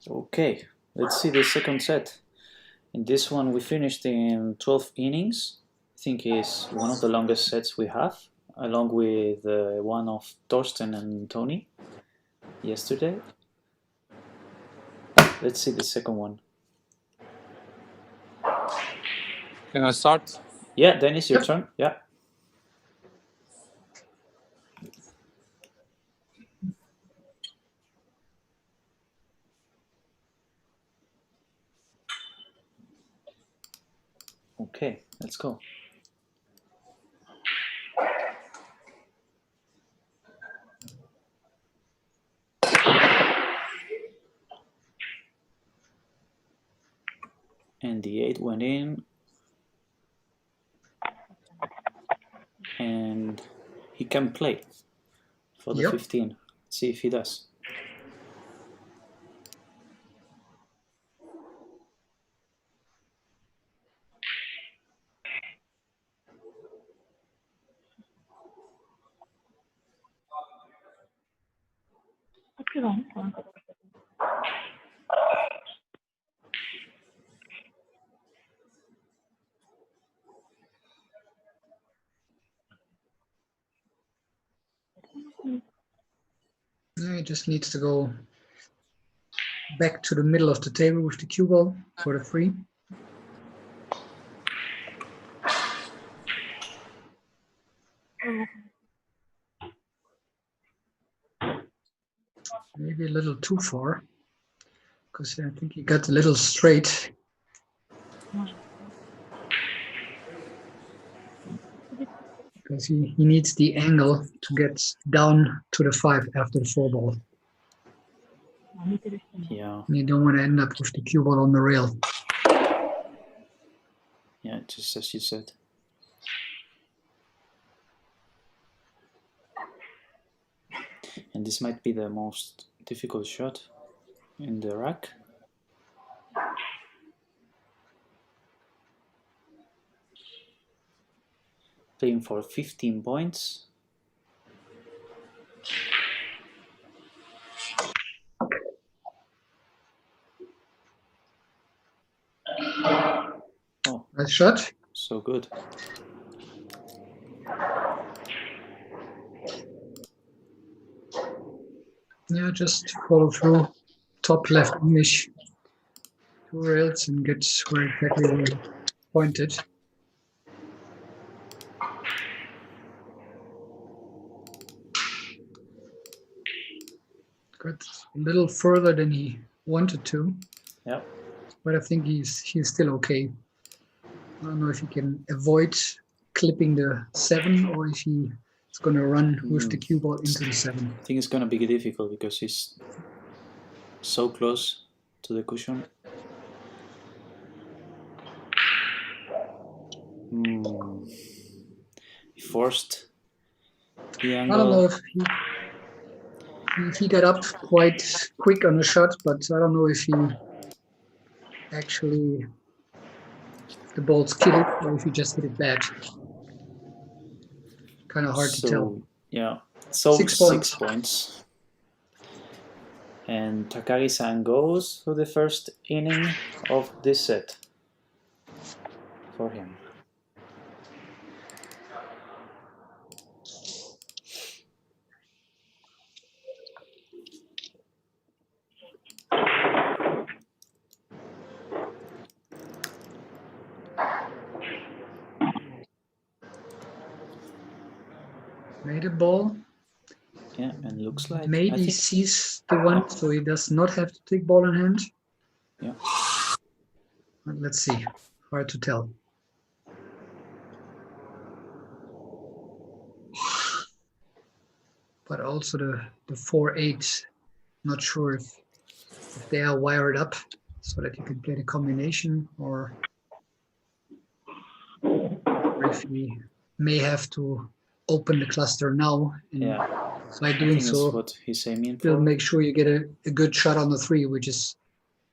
Speaker 2: Okay, let's see the second set. In this one, we finished in 12 innings. I think it's one of the longest sets we have, along with one of Torsten and Tony yesterday. Let's see the second one.
Speaker 4: Can I start?
Speaker 2: Yeah, Dennis, your
Speaker 3: Yep.
Speaker 2: turn. Yeah. Okay, let's go. And the 8 went in. And he can play for the
Speaker 3: Yep.
Speaker 2: 15. Let's see if he does.
Speaker 3: Yeah, he just needs to go back to the middle of the table with the cue ball for the 3. Maybe a little too far, because I think he got a little straight. Because he needs the angle to get down to the 5 after the 4 ball.
Speaker 2: Yeah,
Speaker 3: And you don't want to end up with the cue ball on the rail.
Speaker 2: yeah, just as you said. And this might be the most difficult shot in the rack. Playing for 15 points. Oh,
Speaker 3: Nice shot.
Speaker 2: so good.
Speaker 3: Yeah, just follow through top left English 2 rails and get where exactly we pointed. Got a little further than he wanted to.
Speaker 2: Yeah.
Speaker 3: But I think he's still okay. I don't know if he can avoid clipping the 7 or if he is going to run with the cue ball into the 7.
Speaker 2: I think it's going to be difficult because he's so close to the cushion. He forced the angle.
Speaker 3: I don't know if he got up quite quick on the shot, but I don't know if he actually the ball's kidded or if he just hit it bad. Kind of hard to tell.
Speaker 2: Yeah, so
Speaker 3: 6
Speaker 2: 6 points. And Takagi-san goes for the first inning of this set for him.
Speaker 3: Made a ball.
Speaker 2: Yeah, and looks like
Speaker 3: Maybe sees the 1, so he does not have to take ball in hand.
Speaker 2: Yeah.
Speaker 3: But let's see. Hard to tell. But also the 4-8, not sure if they are wired up so that you can play the combination or if we may have to open the cluster now. And
Speaker 2: yeah,
Speaker 3: by
Speaker 2: I
Speaker 3: doing
Speaker 2: think that's
Speaker 3: so,
Speaker 2: what he's aiming
Speaker 3: still
Speaker 2: for.
Speaker 3: make sure you get a good shot on the 3, which is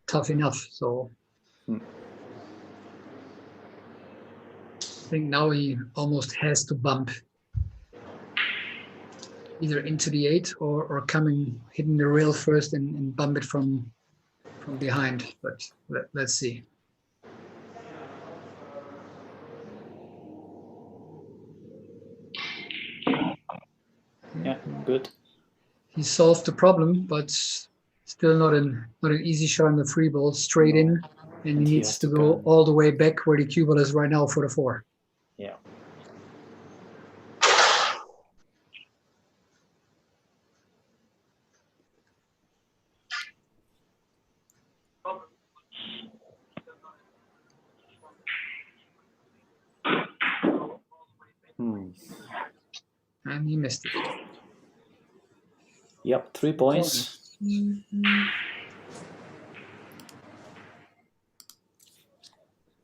Speaker 3: tough enough. So I think now he almost has to bump either into the 8 or hitting the rail first and bump it from behind. But let's see.
Speaker 2: Yeah, good.
Speaker 3: He solved the problem, but still not an easy shot on the 3 ball straight in, and he needs to go all the way back where the cue ball is right now for the 4.
Speaker 2: Yeah.
Speaker 3: And he missed it.
Speaker 2: Yep, 3 points.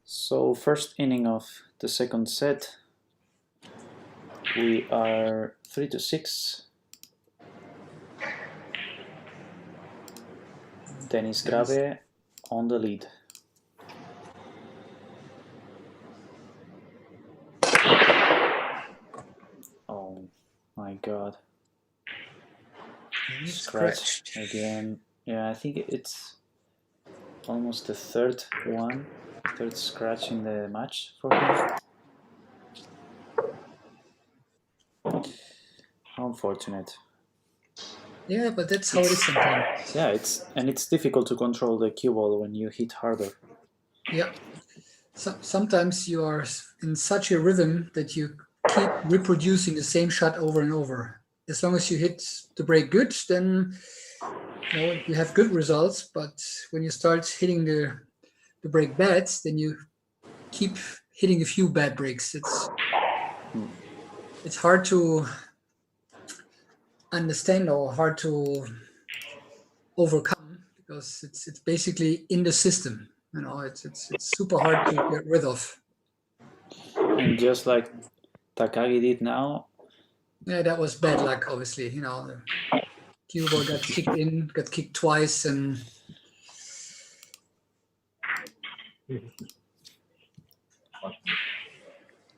Speaker 2: So first inning of the second set, we are 3-6. Denis GRABE on the lead. Oh my god. Scratch again. Yeah, I think it's almost the third scratch in the match for him. How unfortunate.
Speaker 3: Yeah, but that's how it is sometimes.
Speaker 2: Yeah, it's difficult to control the cue ball when you hit harder.
Speaker 3: Yeah. Sometimes you are in such a rhythm that you keep reproducing the same shot over and over. As long as you hit the break good, then you have good results. But when you start hitting the break bad, then you keep hitting a few bad breaks. It's hard to understand or hard to overcome because it's basically in the system. It's super hard to get rid of.
Speaker 2: And just like Takagi did now.
Speaker 3: Yeah, that was bad luck, obviously. The cue ball got kicked twice, and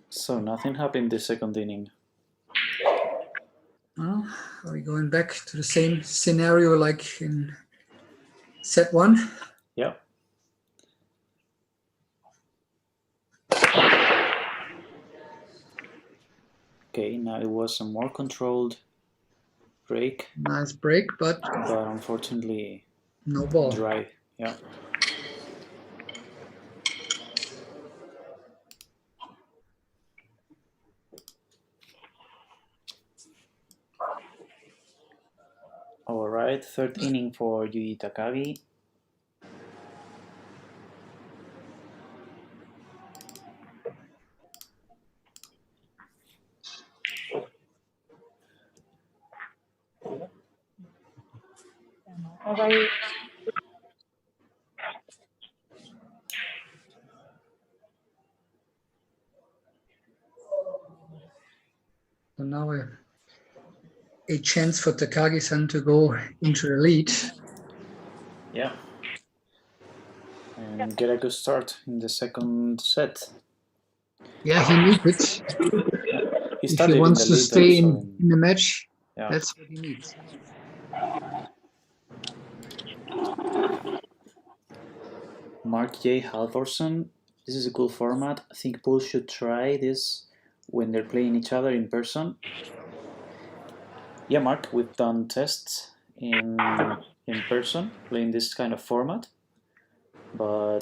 Speaker 2: So nothing happened the second inning.
Speaker 3: are we going back to the same scenario like in set 1?
Speaker 2: Yeah. Okay, now it was a more controlled break.
Speaker 3: Nice break, but
Speaker 2: unfortunately
Speaker 3: no ball.
Speaker 2: Dry. Yeah. All right, third inning for Yuji Takagi.
Speaker 3: So now a chance for Takagi-san to go into the lead.
Speaker 2: Yeah. And get a good start in the second set.
Speaker 3: Yeah, he needs it.
Speaker 2: He
Speaker 3: If he wants to stay in the match,
Speaker 2: yeah.
Speaker 3: That's what he needs.
Speaker 2: Mark J. Halvorson. This is a cool format. I think people should try this when they're playing each other in person. Yeah, Mark, we've done tests in person playing this kind of format, but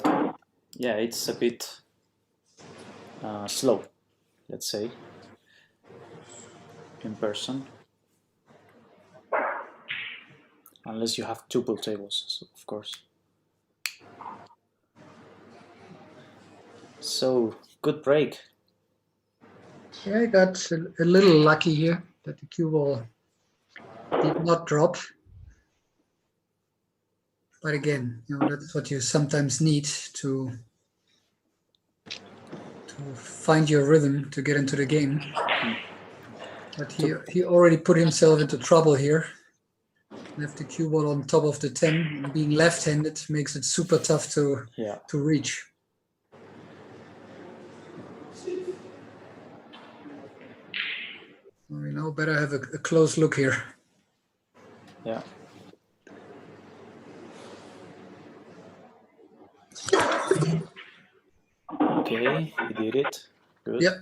Speaker 2: yeah, it's a bit slow, let's say, in person, unless you have two pool tables, of course. So, good break.
Speaker 3: Yeah, I got a little lucky here that the cue ball did not drop. But again, that's what you sometimes need to find your rhythm to get into the game. But he already put himself into trouble here. Left the cue ball on top of the 10, and being left-handed makes it super tough to reach. We now better have a close look here.
Speaker 2: Yeah. Okay, he did it. Good.
Speaker 3: Yep,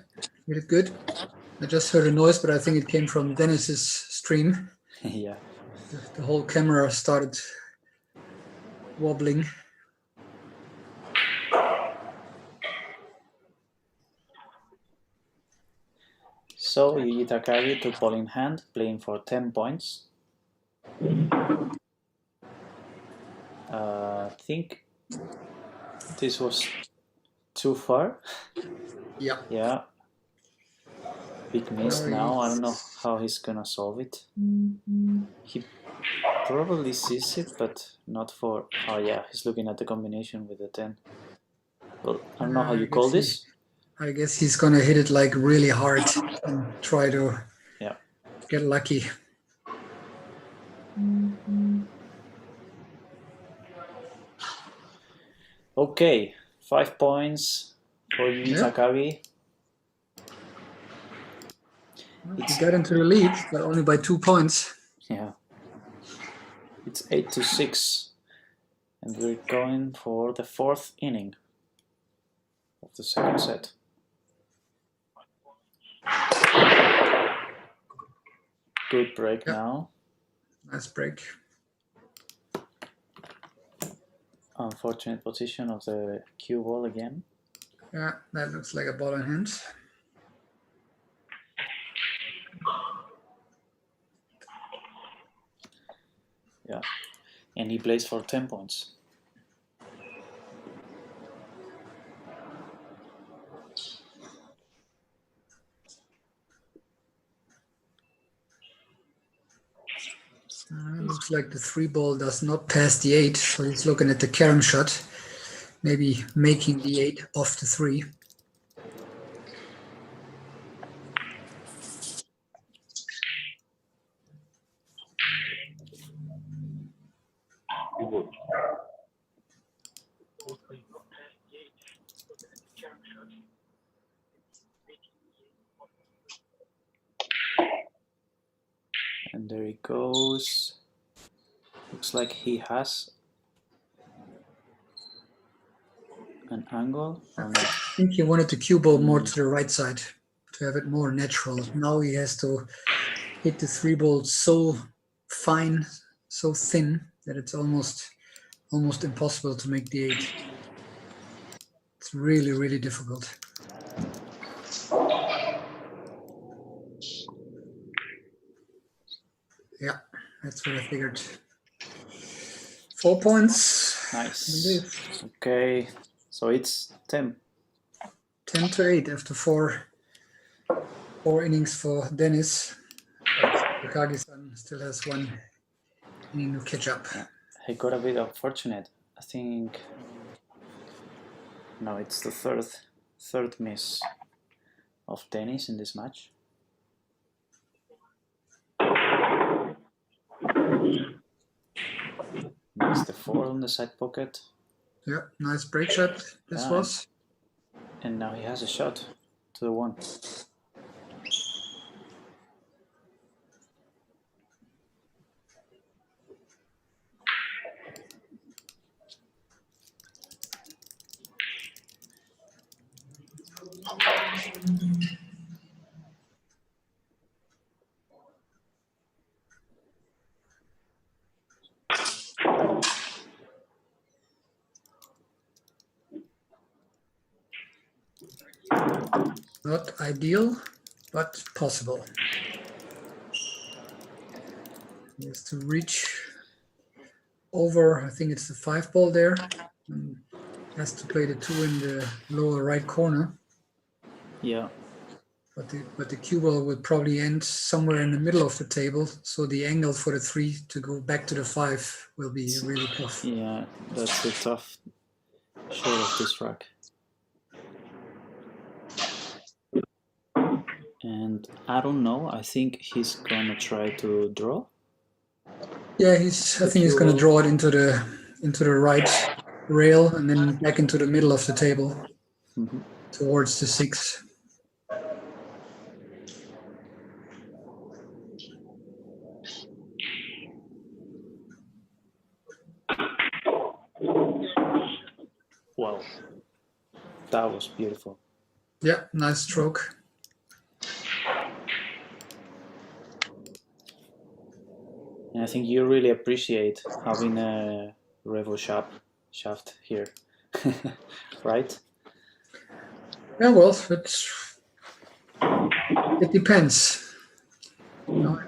Speaker 3: he did good. I just heard a noise, but I think it came from Dennis's stream.
Speaker 2: Yeah.
Speaker 3: The whole camera started wobbling.
Speaker 2: So Yuji Takagi took ball in hand, playing for 10 points. I think this was too far.
Speaker 3: Yeah.
Speaker 2: Yeah. Big miss now. I don't know how he's gonna solve it. He probably sees it, but not for... Oh yeah, he's looking at the combination with the 10. Well, I don't know how you call this.
Speaker 3: I guess he's gonna hit it like really hard and try to get lucky.
Speaker 2: Okay, 5 points for Yuji Takagi.
Speaker 3: He got into the lead, but only by 2 points.
Speaker 2: Yeah. It's 8-6. And we're going for the 4th inning of the second set. Good break now.
Speaker 3: Nice break.
Speaker 2: Unfortunate position of the cue ball again.
Speaker 3: Yeah, that looks like a ball in hand.
Speaker 2: Yeah, and he plays for 10 points.
Speaker 3: Looks like the 3 ball does not pass the 8, so he's looking at the carom shot, maybe making the 8 off the 3.
Speaker 2: And there he goes. Looks like he has an angle.
Speaker 3: I think he wanted the cue ball more to the right side to have it more natural. Now he has to hit the 3 ball so fine, so thin that it's almost impossible to make the 8. It's really, really difficult. Yeah, that's what I figured. 4 points.
Speaker 2: Nice. Okay, so it's 10.
Speaker 3: 10-8 after four innings for Denis. Takagi-san still has 1 inning to catch up.
Speaker 2: Yeah. He got a bit unfortunate. I think... No, it's the third miss of Denis in this match. Nice, the 4 on the side pocket.
Speaker 3: Yeah, nice break shot this was.
Speaker 2: And now he has a shot to the 1.
Speaker 3: Not ideal, but possible. He has to reach over, I think it's the 5 ball there, and has to play the 2 in the lower right corner.
Speaker 2: Yeah.
Speaker 3: But the cue ball would probably end somewhere in the middle of the table, so the angle for the 3 to go back to the 5 will be really tough.
Speaker 2: Yeah, that's the tough shot of this track. And I don't know, I think he's gonna try to draw.
Speaker 3: Yeah, I think he's gonna draw it into the right rail and then back into the middle of the table towards the 6.
Speaker 2: Wow, that was beautiful.
Speaker 3: Yeah, nice stroke.
Speaker 2: And I think you really appreciate having a revo shaft here, right?
Speaker 3: Yeah, well, it's It depends. You know,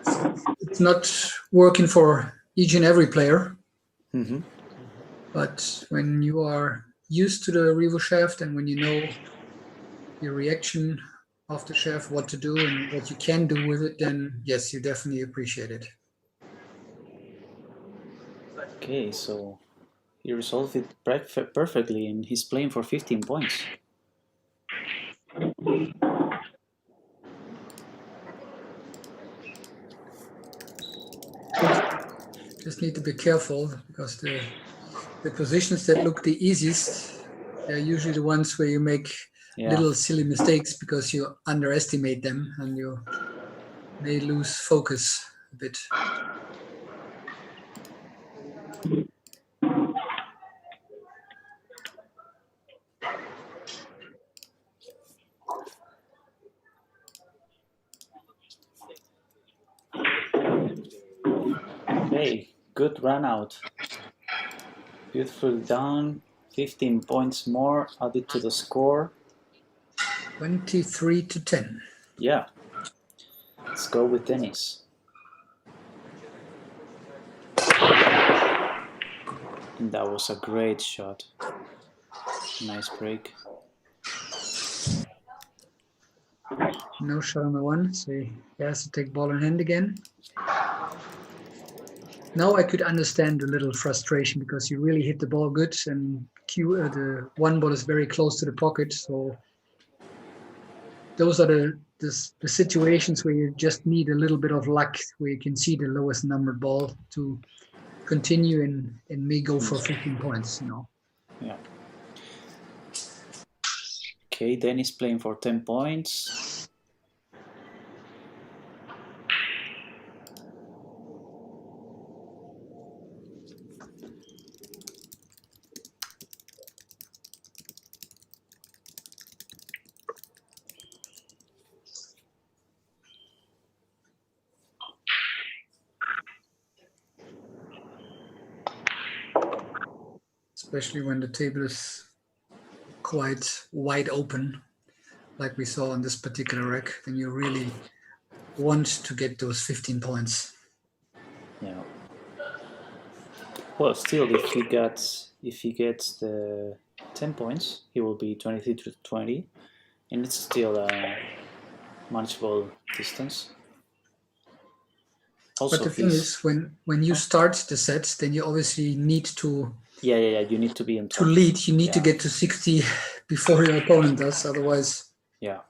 Speaker 3: it's not working for each and every player.
Speaker 2: Mm-hmm.
Speaker 3: But when you are used to the revo shaft and when you know your reaction of the shaft, what to do and what you can do with it, then yes, you definitely appreciate it.
Speaker 2: Okay, so he resolved it perfectly, and he's playing for 15 points.
Speaker 3: Just need to be careful because the positions that look the easiest, they're usually the ones where you make little silly mistakes because you underestimate them and you may lose focus a bit.
Speaker 2: Okay, good run out. Beautiful done. 15 points more added to the score.
Speaker 3: 23-10.
Speaker 2: Yeah. Let's go with Denis. And that was a great shot. Nice break.
Speaker 3: No shot on the one, so he has to take ball in hand again. Now I could understand a little frustration because you really hit the ball good and the one ball is very close to the pocket. So those are the situations where you just need a little bit of luck, where you can see the lowest numbered ball to continue and may go for 15 points, you know.
Speaker 2: Yeah. Okay, Denis playing for 10 points.
Speaker 3: Especially when the table is quite wide open, like we saw on this particular rack, then you really want to get those 15 points.
Speaker 2: Yeah. Well, still, if he gets the 10 points, he will be 23-20, and it's still a manageable distance. Also,
Speaker 3: But the thing is, when you start the sets, then you obviously need to
Speaker 2: you need to be on top.
Speaker 3: to lead. You need to get to 60 before your opponent does, otherwise.
Speaker 2: Yeah.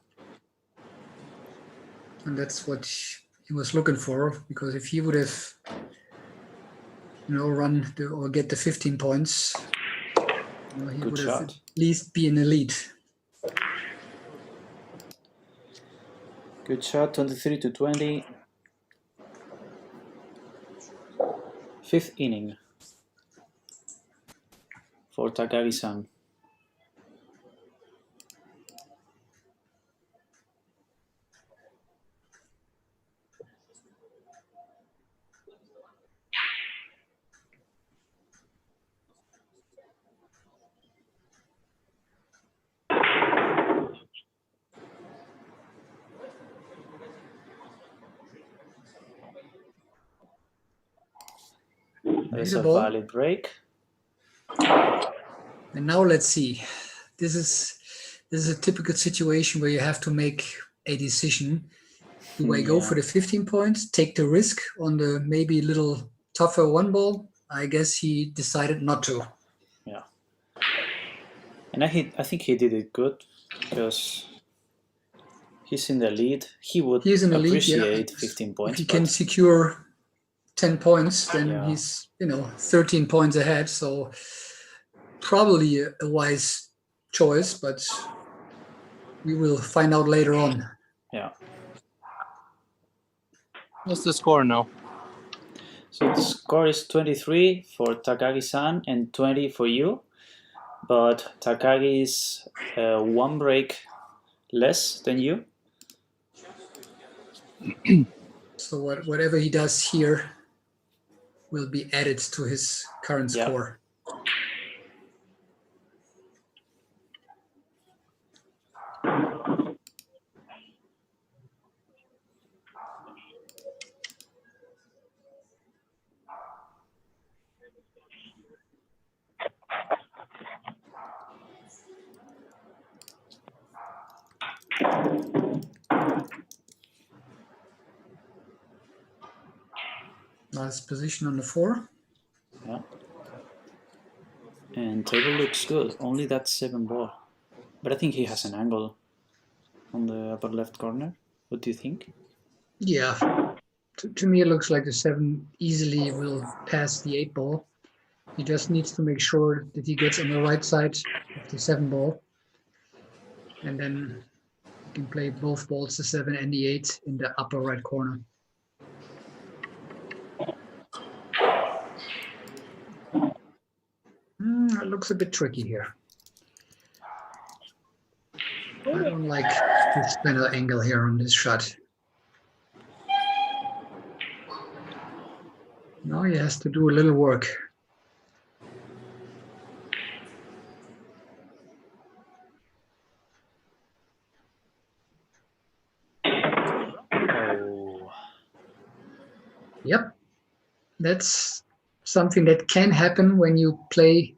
Speaker 3: And that's what he was looking for, because if he would have, run or get the 15 points, he
Speaker 2: Good
Speaker 3: would
Speaker 2: shot.
Speaker 3: have at least be in the lead.
Speaker 2: Good shot, 23-20. Fifth inning for Takagi-san. There's a valid break.
Speaker 3: And now let's see. This is a typical situation where you have to make a decision. Do I go for the 15 points, take the risk on the maybe a little tougher one ball? I guess he decided not to.
Speaker 2: Yeah. And I think he did it good because he's in the lead. He would appreciate 15 points.
Speaker 3: If he can secure 10 points, then he's 13 points ahead. So probably a wise choice, but we will find out later on.
Speaker 2: Yeah.
Speaker 4: What's the score now?
Speaker 2: So the score is 23 for Takagi-san and 20 for you. But Takagi is one break less than you.
Speaker 3: So whatever he does here will be added to his current score. Nice position on the 4.
Speaker 2: Yeah. And table looks good. Only that 7 ball. But I think he has an angle on the upper left corner. What do you think?
Speaker 3: Yeah. To me, it looks like the 7 easily will pass the 8 ball. He just needs to make sure that he gets on the right side of the 7 ball. And then you can play both balls, the 7 and the 8, in the upper right corner. It looks a bit tricky here. I don't like this kind of angle here on this shot. Now he has to do a little work.
Speaker 2: Oh.
Speaker 3: Yep, that's something that can happen when you play,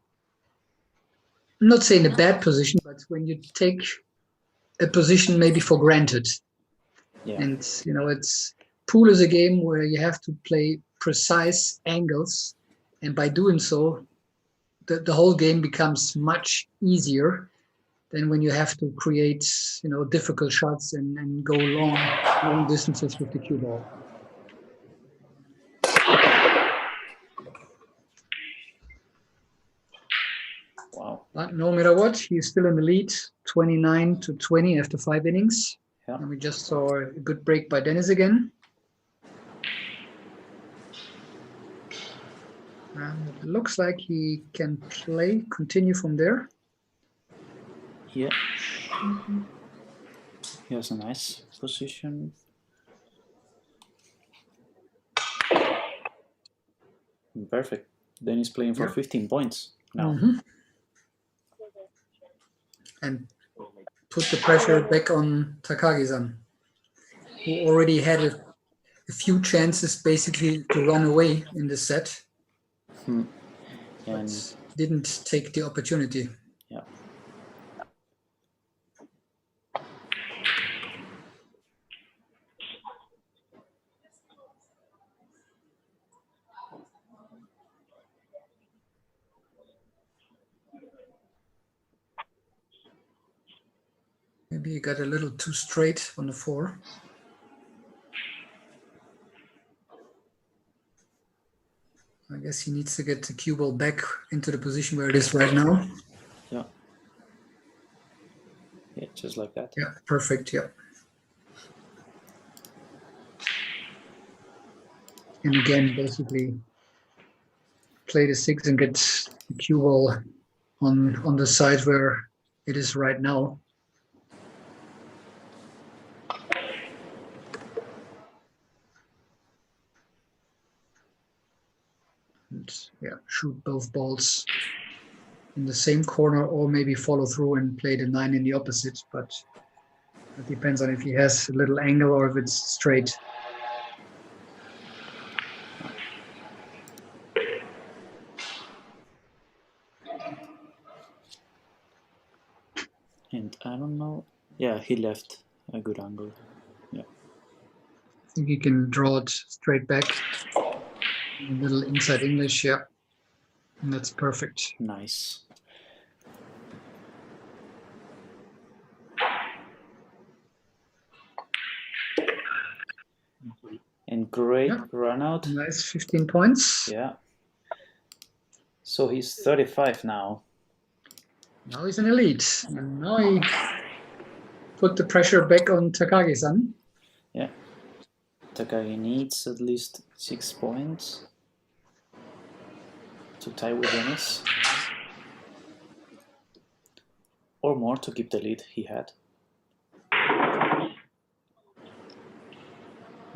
Speaker 3: I'm not saying a bad position, but when you take a position maybe for granted.
Speaker 2: Yeah.
Speaker 3: And, you know, pool is a game where you have to play precise angles. And by doing so, the whole game becomes much easier than when you have to create, you know, difficult shots and go long distances with the cue ball.
Speaker 2: Wow.
Speaker 3: But no matter what, he's still in the lead, 29-20 after 5 innings.
Speaker 2: Yeah.
Speaker 3: And we just saw a good break by Denis again. And it looks like he can continue from there.
Speaker 2: Yeah. He has a nice position. Perfect. Then he's playing for 15 points now.
Speaker 3: And put the pressure back on Takagi-san, who already had a few chances basically to run away in the set,
Speaker 2: And
Speaker 3: but didn't take the opportunity.
Speaker 2: yeah.
Speaker 3: Maybe he got a little too straight on the 4. I guess he needs to get the cue ball back into the position where it is right now.
Speaker 2: Yeah. Yeah, just like that.
Speaker 3: Yeah, perfect. Yeah. And again, basically play the 6 and get the cue ball on the side where it is right now. And yeah, shoot both balls in the same corner, or maybe follow through and play the 9 in the opposite, but it depends on if he has a little angle or if it's straight.
Speaker 2: And I don't know. Yeah, he left a good angle. Yeah.
Speaker 3: I think he can draw it straight back. A little inside English, yeah. And that's perfect.
Speaker 2: Nice. And great run out.
Speaker 3: Nice, 15 points.
Speaker 2: Yeah. So he's 35 now.
Speaker 3: Now he's in the lead. And now he put the pressure back on Takagi-san.
Speaker 2: Yeah. Takagi needs at least 6 points to tie with Denis. Or more to keep the lead he had.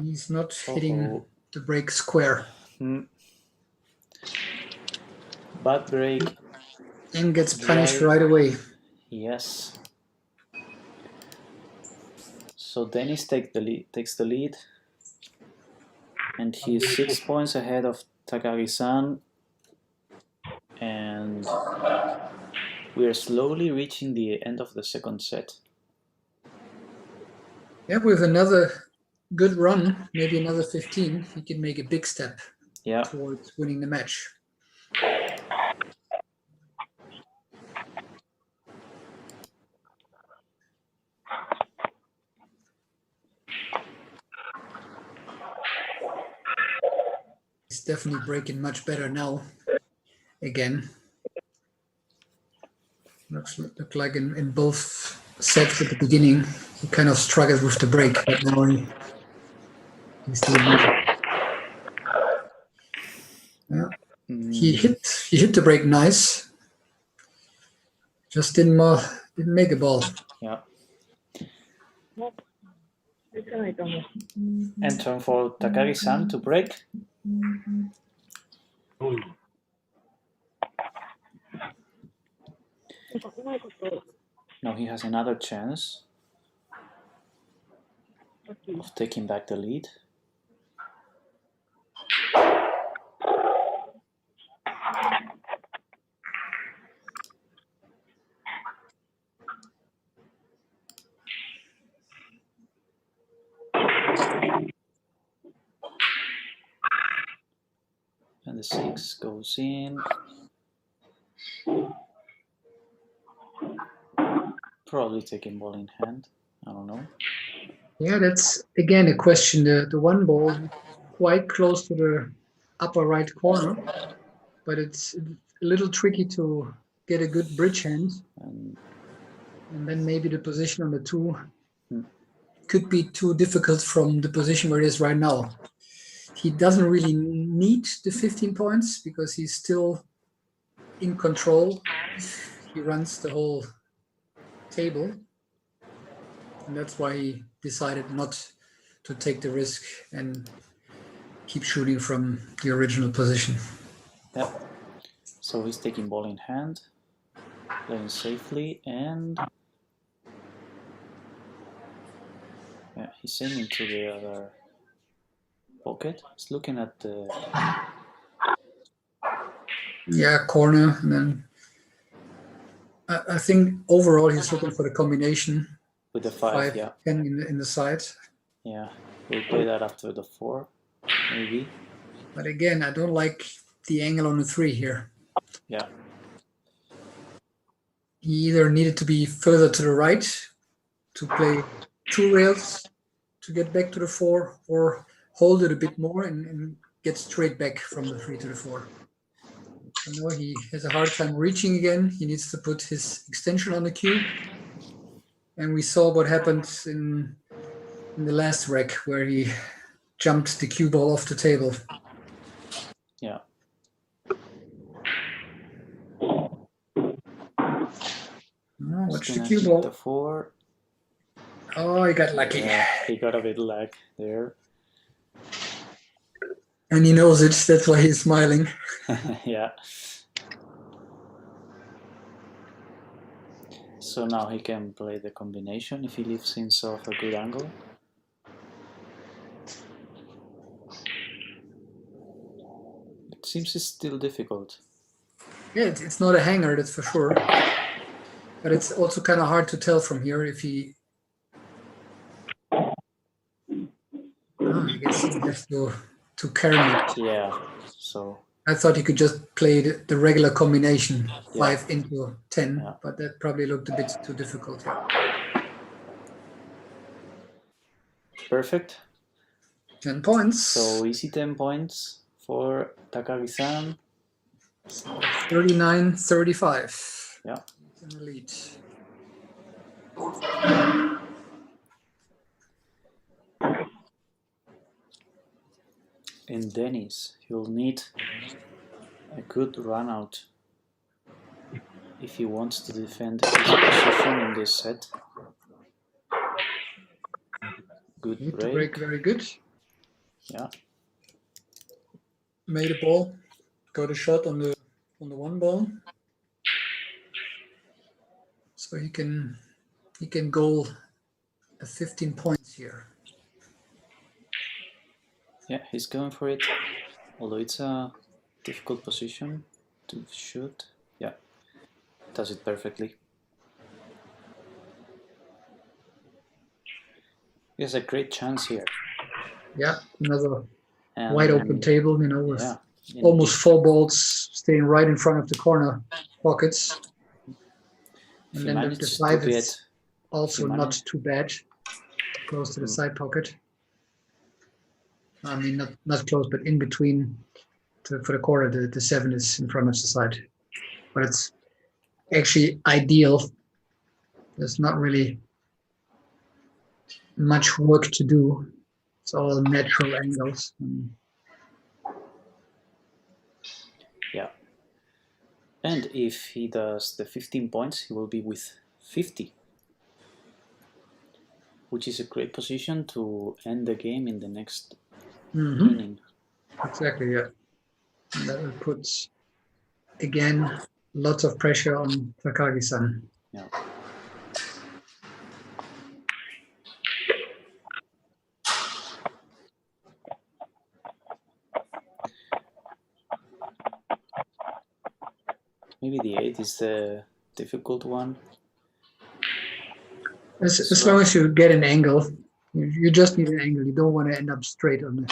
Speaker 3: He's not hitting the break square.
Speaker 2: Bad break.
Speaker 3: And gets punished right away.
Speaker 2: Yes. So Denis takes the lead. And he's 6 points ahead of Takagi-san. And we are slowly reaching the end of the second set.
Speaker 3: Yeah, with another good run, maybe another 15, he can make a big step.
Speaker 2: Yeah.
Speaker 3: towards winning the match. He's definitely breaking much better now. Again. Look like in both sets at the beginning, he kind of struggled with the break, but now he's doing it. Yeah. He hit the break nice. Just didn't make a ball.
Speaker 2: Yeah.
Speaker 1: 打てないと思う。
Speaker 2: And turn for Takagi-san to break.
Speaker 1: なんかうまいこと
Speaker 2: Now he has another chance
Speaker 1: さっき
Speaker 2: of taking back the lead. And the 6 goes in. Probably taking ball in hand. I don't know.
Speaker 3: Yeah, that's again a question. The one ball quite close to the upper right corner, but it's a little tricky to get a good bridge hand. And then maybe the position on the 2 could be too difficult from the position where he is right now. He doesn't really need the 15 points because he's still in control. He runs the whole table. And that's why he decided not to take the risk and keep shooting from the original position.
Speaker 2: Yeah. So he's taking ball in hand, playing safely, and yeah, he's aiming to the other pocket. He's looking at the
Speaker 3: corner, and then I think overall he's looking for the combination.
Speaker 2: with the 5, yeah.
Speaker 3: 10 in the side.
Speaker 2: Yeah, we'll play that after the 4, maybe.
Speaker 3: But again, I don't like the angle on the 3 here.
Speaker 2: Yeah.
Speaker 3: He either needed to be further to the right to play 2 rails to get back to the 4, or hold it a bit more and get straight back from the 3 to the 4. I know he has a hard time reaching again. He needs to put his extension on the cue. And we saw what happened in the last wreck where he jumped the cue ball off the table.
Speaker 2: Yeah.
Speaker 3: Oh, watch the
Speaker 2: Gonna
Speaker 3: cue
Speaker 2: hit
Speaker 3: ball.
Speaker 2: the 4.
Speaker 3: Oh, he got lucky.
Speaker 2: Yeah, he got a bit lag there.
Speaker 3: And he knows it. That's why he's smiling.
Speaker 2: Yeah. So now he can play the combination if he leaves himself a good angle. It seems it's still difficult.
Speaker 3: Yeah, it's not a hanger, that's for sure. But it's also kind of hard to tell from here if he... I guess he has to carom it.
Speaker 2: Yeah, so...
Speaker 3: I thought he could just play the regular combination,
Speaker 2: Yeah.
Speaker 3: 5 into 10,
Speaker 2: Yeah.
Speaker 3: but that probably looked a bit too difficult. Yeah.
Speaker 2: Perfect.
Speaker 3: 10 points.
Speaker 2: So easy 10 points for Takagi-san.
Speaker 3: 39-35.
Speaker 2: Yeah.
Speaker 3: In the lead.
Speaker 2: And Denis, he'll need a good run out if he wants to defend his position in this set. Good
Speaker 3: Hit the
Speaker 2: break.
Speaker 3: break very good.
Speaker 2: Yeah.
Speaker 3: Made a ball. Got a shot on the 1 ball. So he can goal 15 points here.
Speaker 2: Yeah, he's going for it. Although it's a difficult position to shoot. Yeah, does it perfectly. He has a great chance here.
Speaker 3: Yeah, wide open table, you know, with
Speaker 2: Yeah.
Speaker 3: almost 4 balls staying right in front of the corner pockets.
Speaker 2: If
Speaker 3: And
Speaker 2: he
Speaker 3: then the
Speaker 2: manages to
Speaker 3: 5
Speaker 2: get,
Speaker 3: is also not
Speaker 2: manage-
Speaker 3: too bad, close to the side pocket. I mean, not close, but in between for the corner. The 7 is in front of the side, but it's actually ideal. There's not really much work to do. It's all natural angles.
Speaker 2: yeah. And if he does the 15 points, he will be with 50, which is a great position to end the game in the next inning.
Speaker 3: Exactly, yeah. And that will put, again, lots of pressure on Takagi-san.
Speaker 2: Yeah. Maybe the 8 is the difficult one.
Speaker 3: As long as you get an angle, you just need an angle. You don't want to end up straight on the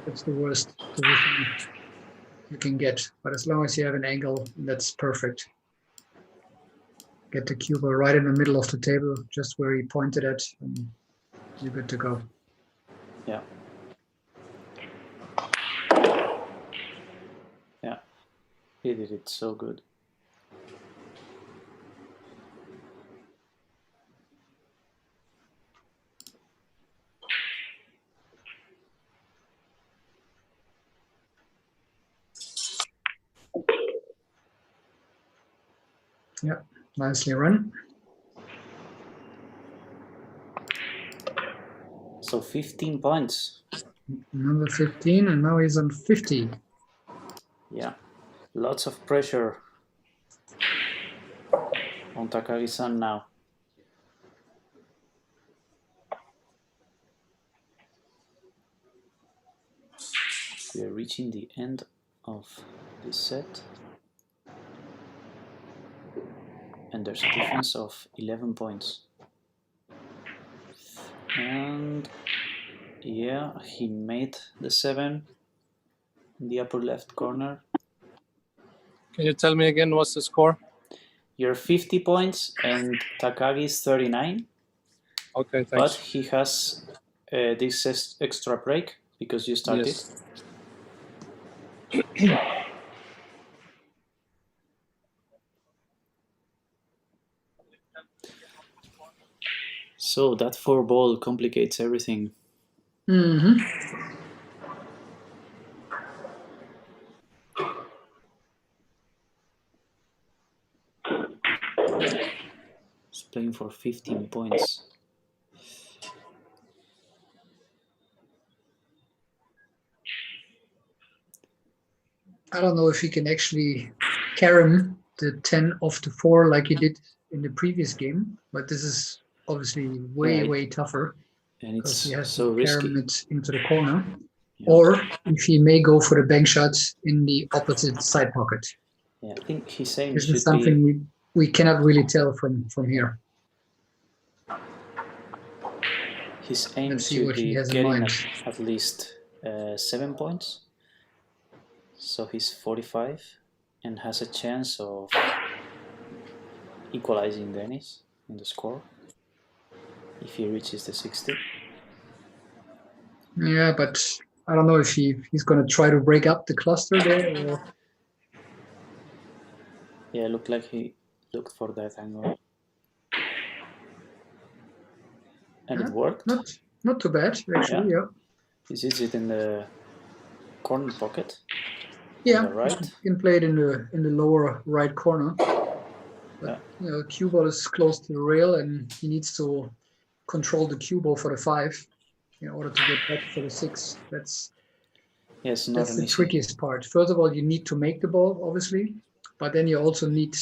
Speaker 3: that's the worst position you can get. But as long as you have an angle, that's perfect. Get the cue ball right in the middle of the table, just where he pointed at, and you're good to go.
Speaker 2: Yeah. Yeah. He did it so good.
Speaker 3: Yeah, nicely run.
Speaker 2: So 15 points.
Speaker 3: Number 15, and now he's on 50.
Speaker 2: Yeah. Lots of pressure on Takagi-san now. We are reaching the end of this set. And there's a difference of 11 points. And yeah, he made the 7 in the upper left corner.
Speaker 4: Can you tell me again what's the score?
Speaker 2: You're 50 points and Takagi is 39.
Speaker 4: Okay,
Speaker 2: But
Speaker 4: thanks.
Speaker 2: he has this extra break because you started.
Speaker 4: Yes.
Speaker 2: So that 4 ball complicates everything. He's playing for 15 points.
Speaker 3: I don't know if he can actually carom the 10 off the 4 like he did in the previous game, but this is obviously way tougher
Speaker 2: And
Speaker 3: because
Speaker 2: it's
Speaker 3: he has
Speaker 2: so
Speaker 3: to
Speaker 2: risky.
Speaker 3: carom it into the corner.
Speaker 2: Yeah.
Speaker 3: Or if he may go for the bank shots in the opposite side pocket.
Speaker 2: Yeah, I think he's saying
Speaker 3: This
Speaker 2: should
Speaker 3: is something
Speaker 2: be.
Speaker 3: we cannot really tell from here.
Speaker 2: His aim
Speaker 3: Let's see
Speaker 2: should
Speaker 3: what he
Speaker 2: be
Speaker 3: has in
Speaker 2: getting
Speaker 3: mind.
Speaker 2: at least 7 points. So he's 45 and has a chance of equalizing Denis in the score if he reaches the 60.
Speaker 3: Yeah, but I don't know if he's going to try to break up the cluster there. Or...
Speaker 2: Yeah, it looked like he looked for that angle. And it worked.
Speaker 3: Not too bad, actually, yeah.
Speaker 2: He sees it in the corner pocket.
Speaker 3: Yeah,
Speaker 2: on the right.
Speaker 3: you can play it in the lower right corner. But you know, cue ball is close to the rail, and he needs to control the cue ball for the 5 in order to get back for the 6. That's the trickiest part. First of all, you need to make the ball, obviously, but then you also need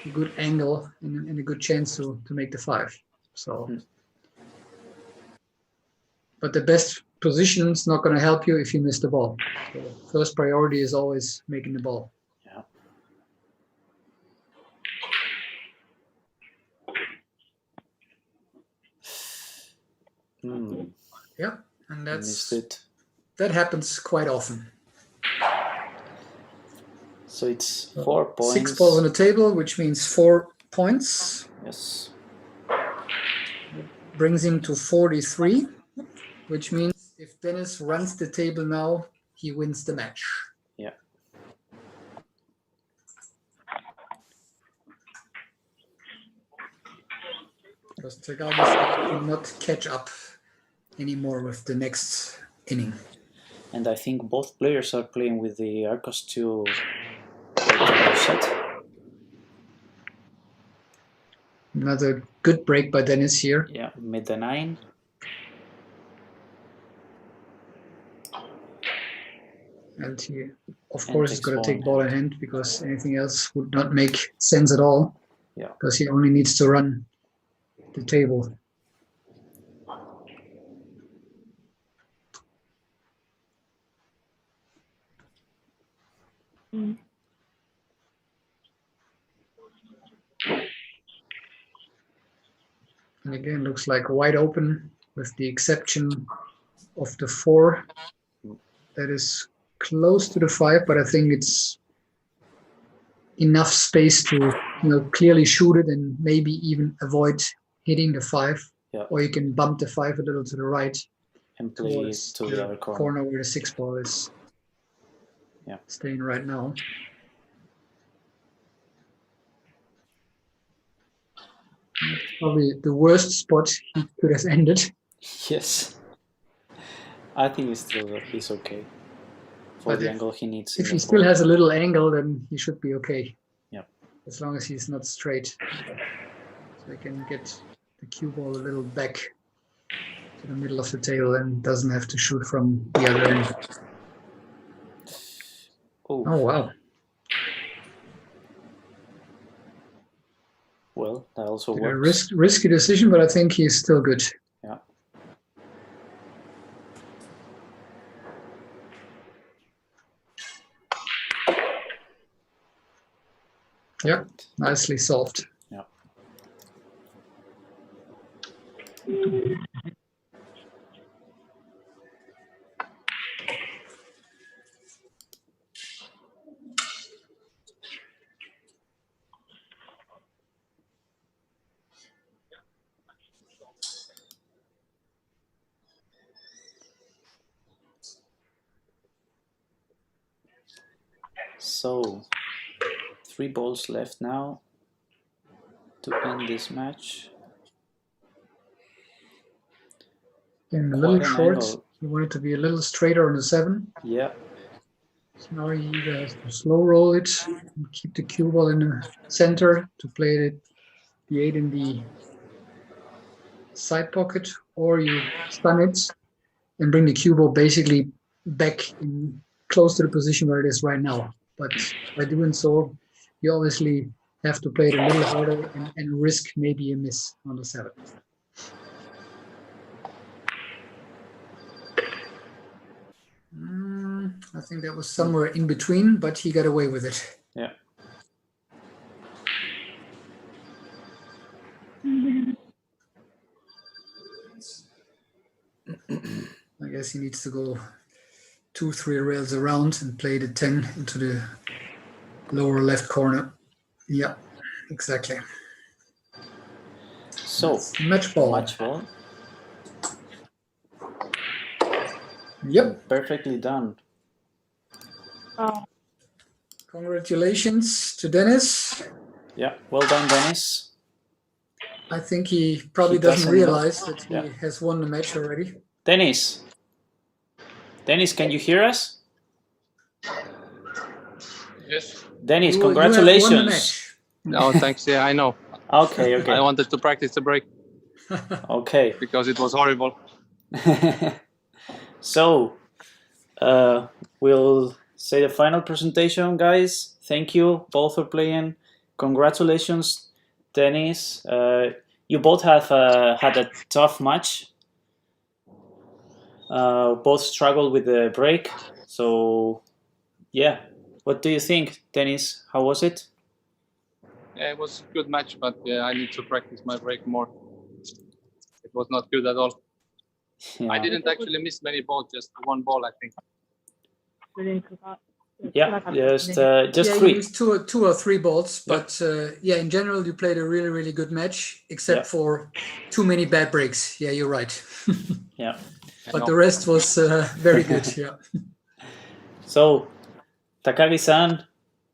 Speaker 3: a good angle and a good chance to make the 5. So, but the best position is not going to help you if you miss the ball. So first priority is always making the ball.
Speaker 2: Yeah.
Speaker 3: Yeah, and that's
Speaker 2: missed it.
Speaker 3: that happens quite often.
Speaker 2: So it's 4 points.
Speaker 3: 6 balls on the table, which means 4 points.
Speaker 2: Yes.
Speaker 3: Brings him to 43, which means if Denis runs the table now, he wins the match.
Speaker 2: Yeah.
Speaker 3: Because Takagi will not catch up anymore with the next inning.
Speaker 2: And I think both players are playing with the Arcos 2 set.
Speaker 3: Another good break by Denis here.
Speaker 2: Yeah, mid the 9.
Speaker 3: And he, of
Speaker 2: And
Speaker 3: course, is
Speaker 2: takes
Speaker 3: going
Speaker 2: ball
Speaker 3: to
Speaker 2: in
Speaker 3: take ball in hand because anything else would not make sense at all.
Speaker 2: Yeah.
Speaker 3: Because he only needs to run the table. And again, looks like wide open with the exception of the 4 that is close to the 5, but I think it's enough space to clearly shoot it and maybe even avoid hitting the 5.
Speaker 2: Yeah.
Speaker 3: Or you can bump the 5 a little to the right
Speaker 2: And play
Speaker 3: towards
Speaker 2: to the other corner.
Speaker 3: corner where the 6 ball is staying right now. That's probably the worst spot he could have ended.
Speaker 2: Yes. I think it's okay for
Speaker 3: But
Speaker 2: the angle he needs.
Speaker 3: If he still has a little angle, then he should be okay.
Speaker 2: Yeah.
Speaker 3: As long as he's not straight. So he can get the cue ball a little back to the middle of the table and doesn't have to shoot from the other end.
Speaker 2: Oh,
Speaker 3: wow.
Speaker 2: Well, that also
Speaker 3: A
Speaker 2: works.
Speaker 3: risky decision, but I think he's still good.
Speaker 2: Yeah.
Speaker 3: Yeah, nicely solved.
Speaker 2: Yeah. So, 3 balls left now to end this match.
Speaker 3: Getting a little
Speaker 2: Quite an
Speaker 3: short.
Speaker 2: angle.
Speaker 3: He wanted to be a little straighter on the 7.
Speaker 2: Yeah.
Speaker 3: So now he either has to slow roll it and keep the cue ball in the center to play the 8 in the side pocket, or you stun it and bring the cue ball basically back in close to the position where it is right now. But by doing so, you obviously have to play it a little harder and risk maybe a miss on the 7. I think that was somewhere in between, but he got away with it.
Speaker 2: Yeah.
Speaker 3: I guess he needs to go 2-3 rails around and play the 10 into the lower left corner. Yeah, exactly.
Speaker 2: So,
Speaker 3: match ball.
Speaker 2: Match ball.
Speaker 3: Yep.
Speaker 2: Perfectly done.
Speaker 3: Congratulations to Denis.
Speaker 2: Yeah, well done, Denis.
Speaker 3: I think he probably
Speaker 2: He
Speaker 3: doesn't
Speaker 2: doesn't
Speaker 3: realize
Speaker 2: know.
Speaker 3: that he
Speaker 2: Yeah.
Speaker 3: has won the match already.
Speaker 2: Denis, can you hear us?
Speaker 4: Yes.
Speaker 2: Denis,
Speaker 3: You have won the
Speaker 2: congratulations.
Speaker 3: match.
Speaker 4: No, thanks. Yeah, I know.
Speaker 2: Okay,
Speaker 4: I
Speaker 2: okay,
Speaker 4: wanted to practice the break
Speaker 2: okay.
Speaker 4: because it was horrible.
Speaker 2: So, we'll say the final presentation, guys. Thank you both for playing. Congratulations, Denis. You both have had a tough match. Both struggled with the break. So, yeah. What do you think, Denis? How was it?
Speaker 4: Yeah, it was a good match, but I need to practice my break more. It was not good at all.
Speaker 2: Yeah.
Speaker 4: I didn't actually miss many balls, just one ball, I think.
Speaker 2: Yeah, just
Speaker 3: Yeah, you
Speaker 2: 3.
Speaker 3: missed two or three balls, but yeah, in general, you played a really, really good match, except
Speaker 2: Yeah.
Speaker 3: for too many bad breaks. Yeah, you're right.
Speaker 2: Yeah.
Speaker 3: But the rest was very good. Yeah.
Speaker 2: So, Takagi-san,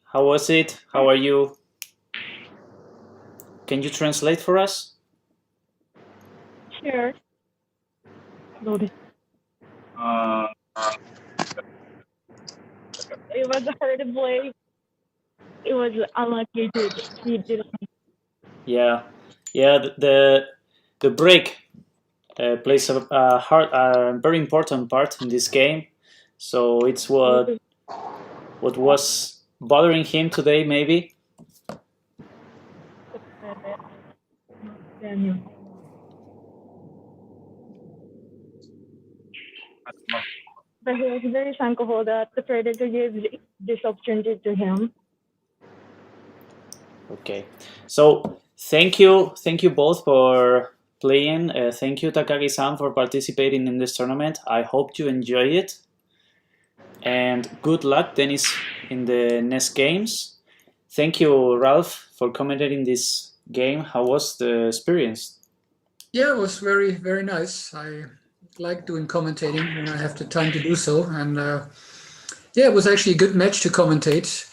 Speaker 2: how was it? How are you? Can you translate for us?
Speaker 1: Sure. どうです? It was hard to play. It was unlucky to he didn't.
Speaker 2: Yeah, yeah. The break plays a very important part in this game. So it's what was bothering him today, maybe.
Speaker 1: But he was very thankful that the Predator gave this opportunity to him.
Speaker 2: Okay, so thank you both for playing. Thank you, Takagi-san, for participating in this tournament. I hope you enjoy it, and good luck, Denis, in the next games. Thank you, Ralf, for commentating this game. How was the experience?
Speaker 3: Yeah, it was very, very nice. I like doing commentating when I have the time to do so, and yeah, it was actually a good match to commentate.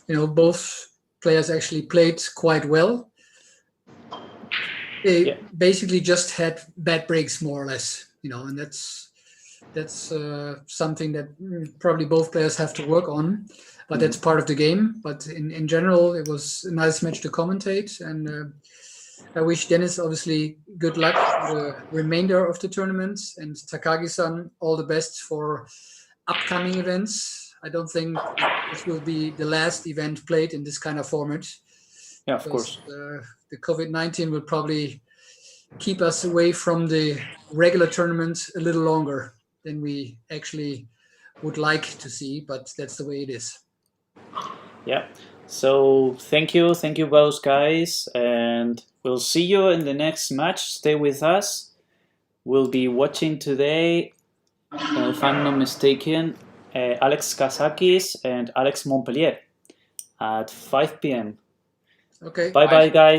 Speaker 3: You know, both players actually played quite well. They basically just had bad breaks, more or less. You know, and that's something that probably both players have to work on, but that's part of the game. But in general, it was a nice match to commentate, and I wish Denis obviously good luck for the remainder of the tournament, and Takagi-san all the best for upcoming events. I don't think this will be the last event played in this kind of format.
Speaker 2: Yeah, of course.
Speaker 3: The COVID-19 will probably keep us away from the regular tournaments a little longer than we actually would like to see, but that's the way it is.
Speaker 2: Yeah. So thank you both guys, and we'll see you in the next match. Stay with us. We'll be watching today, if I'm not mistaken, Alex Kazakis and Alex Montpellier at 5 p.m.
Speaker 3: Okay.
Speaker 2: Bye bye guys.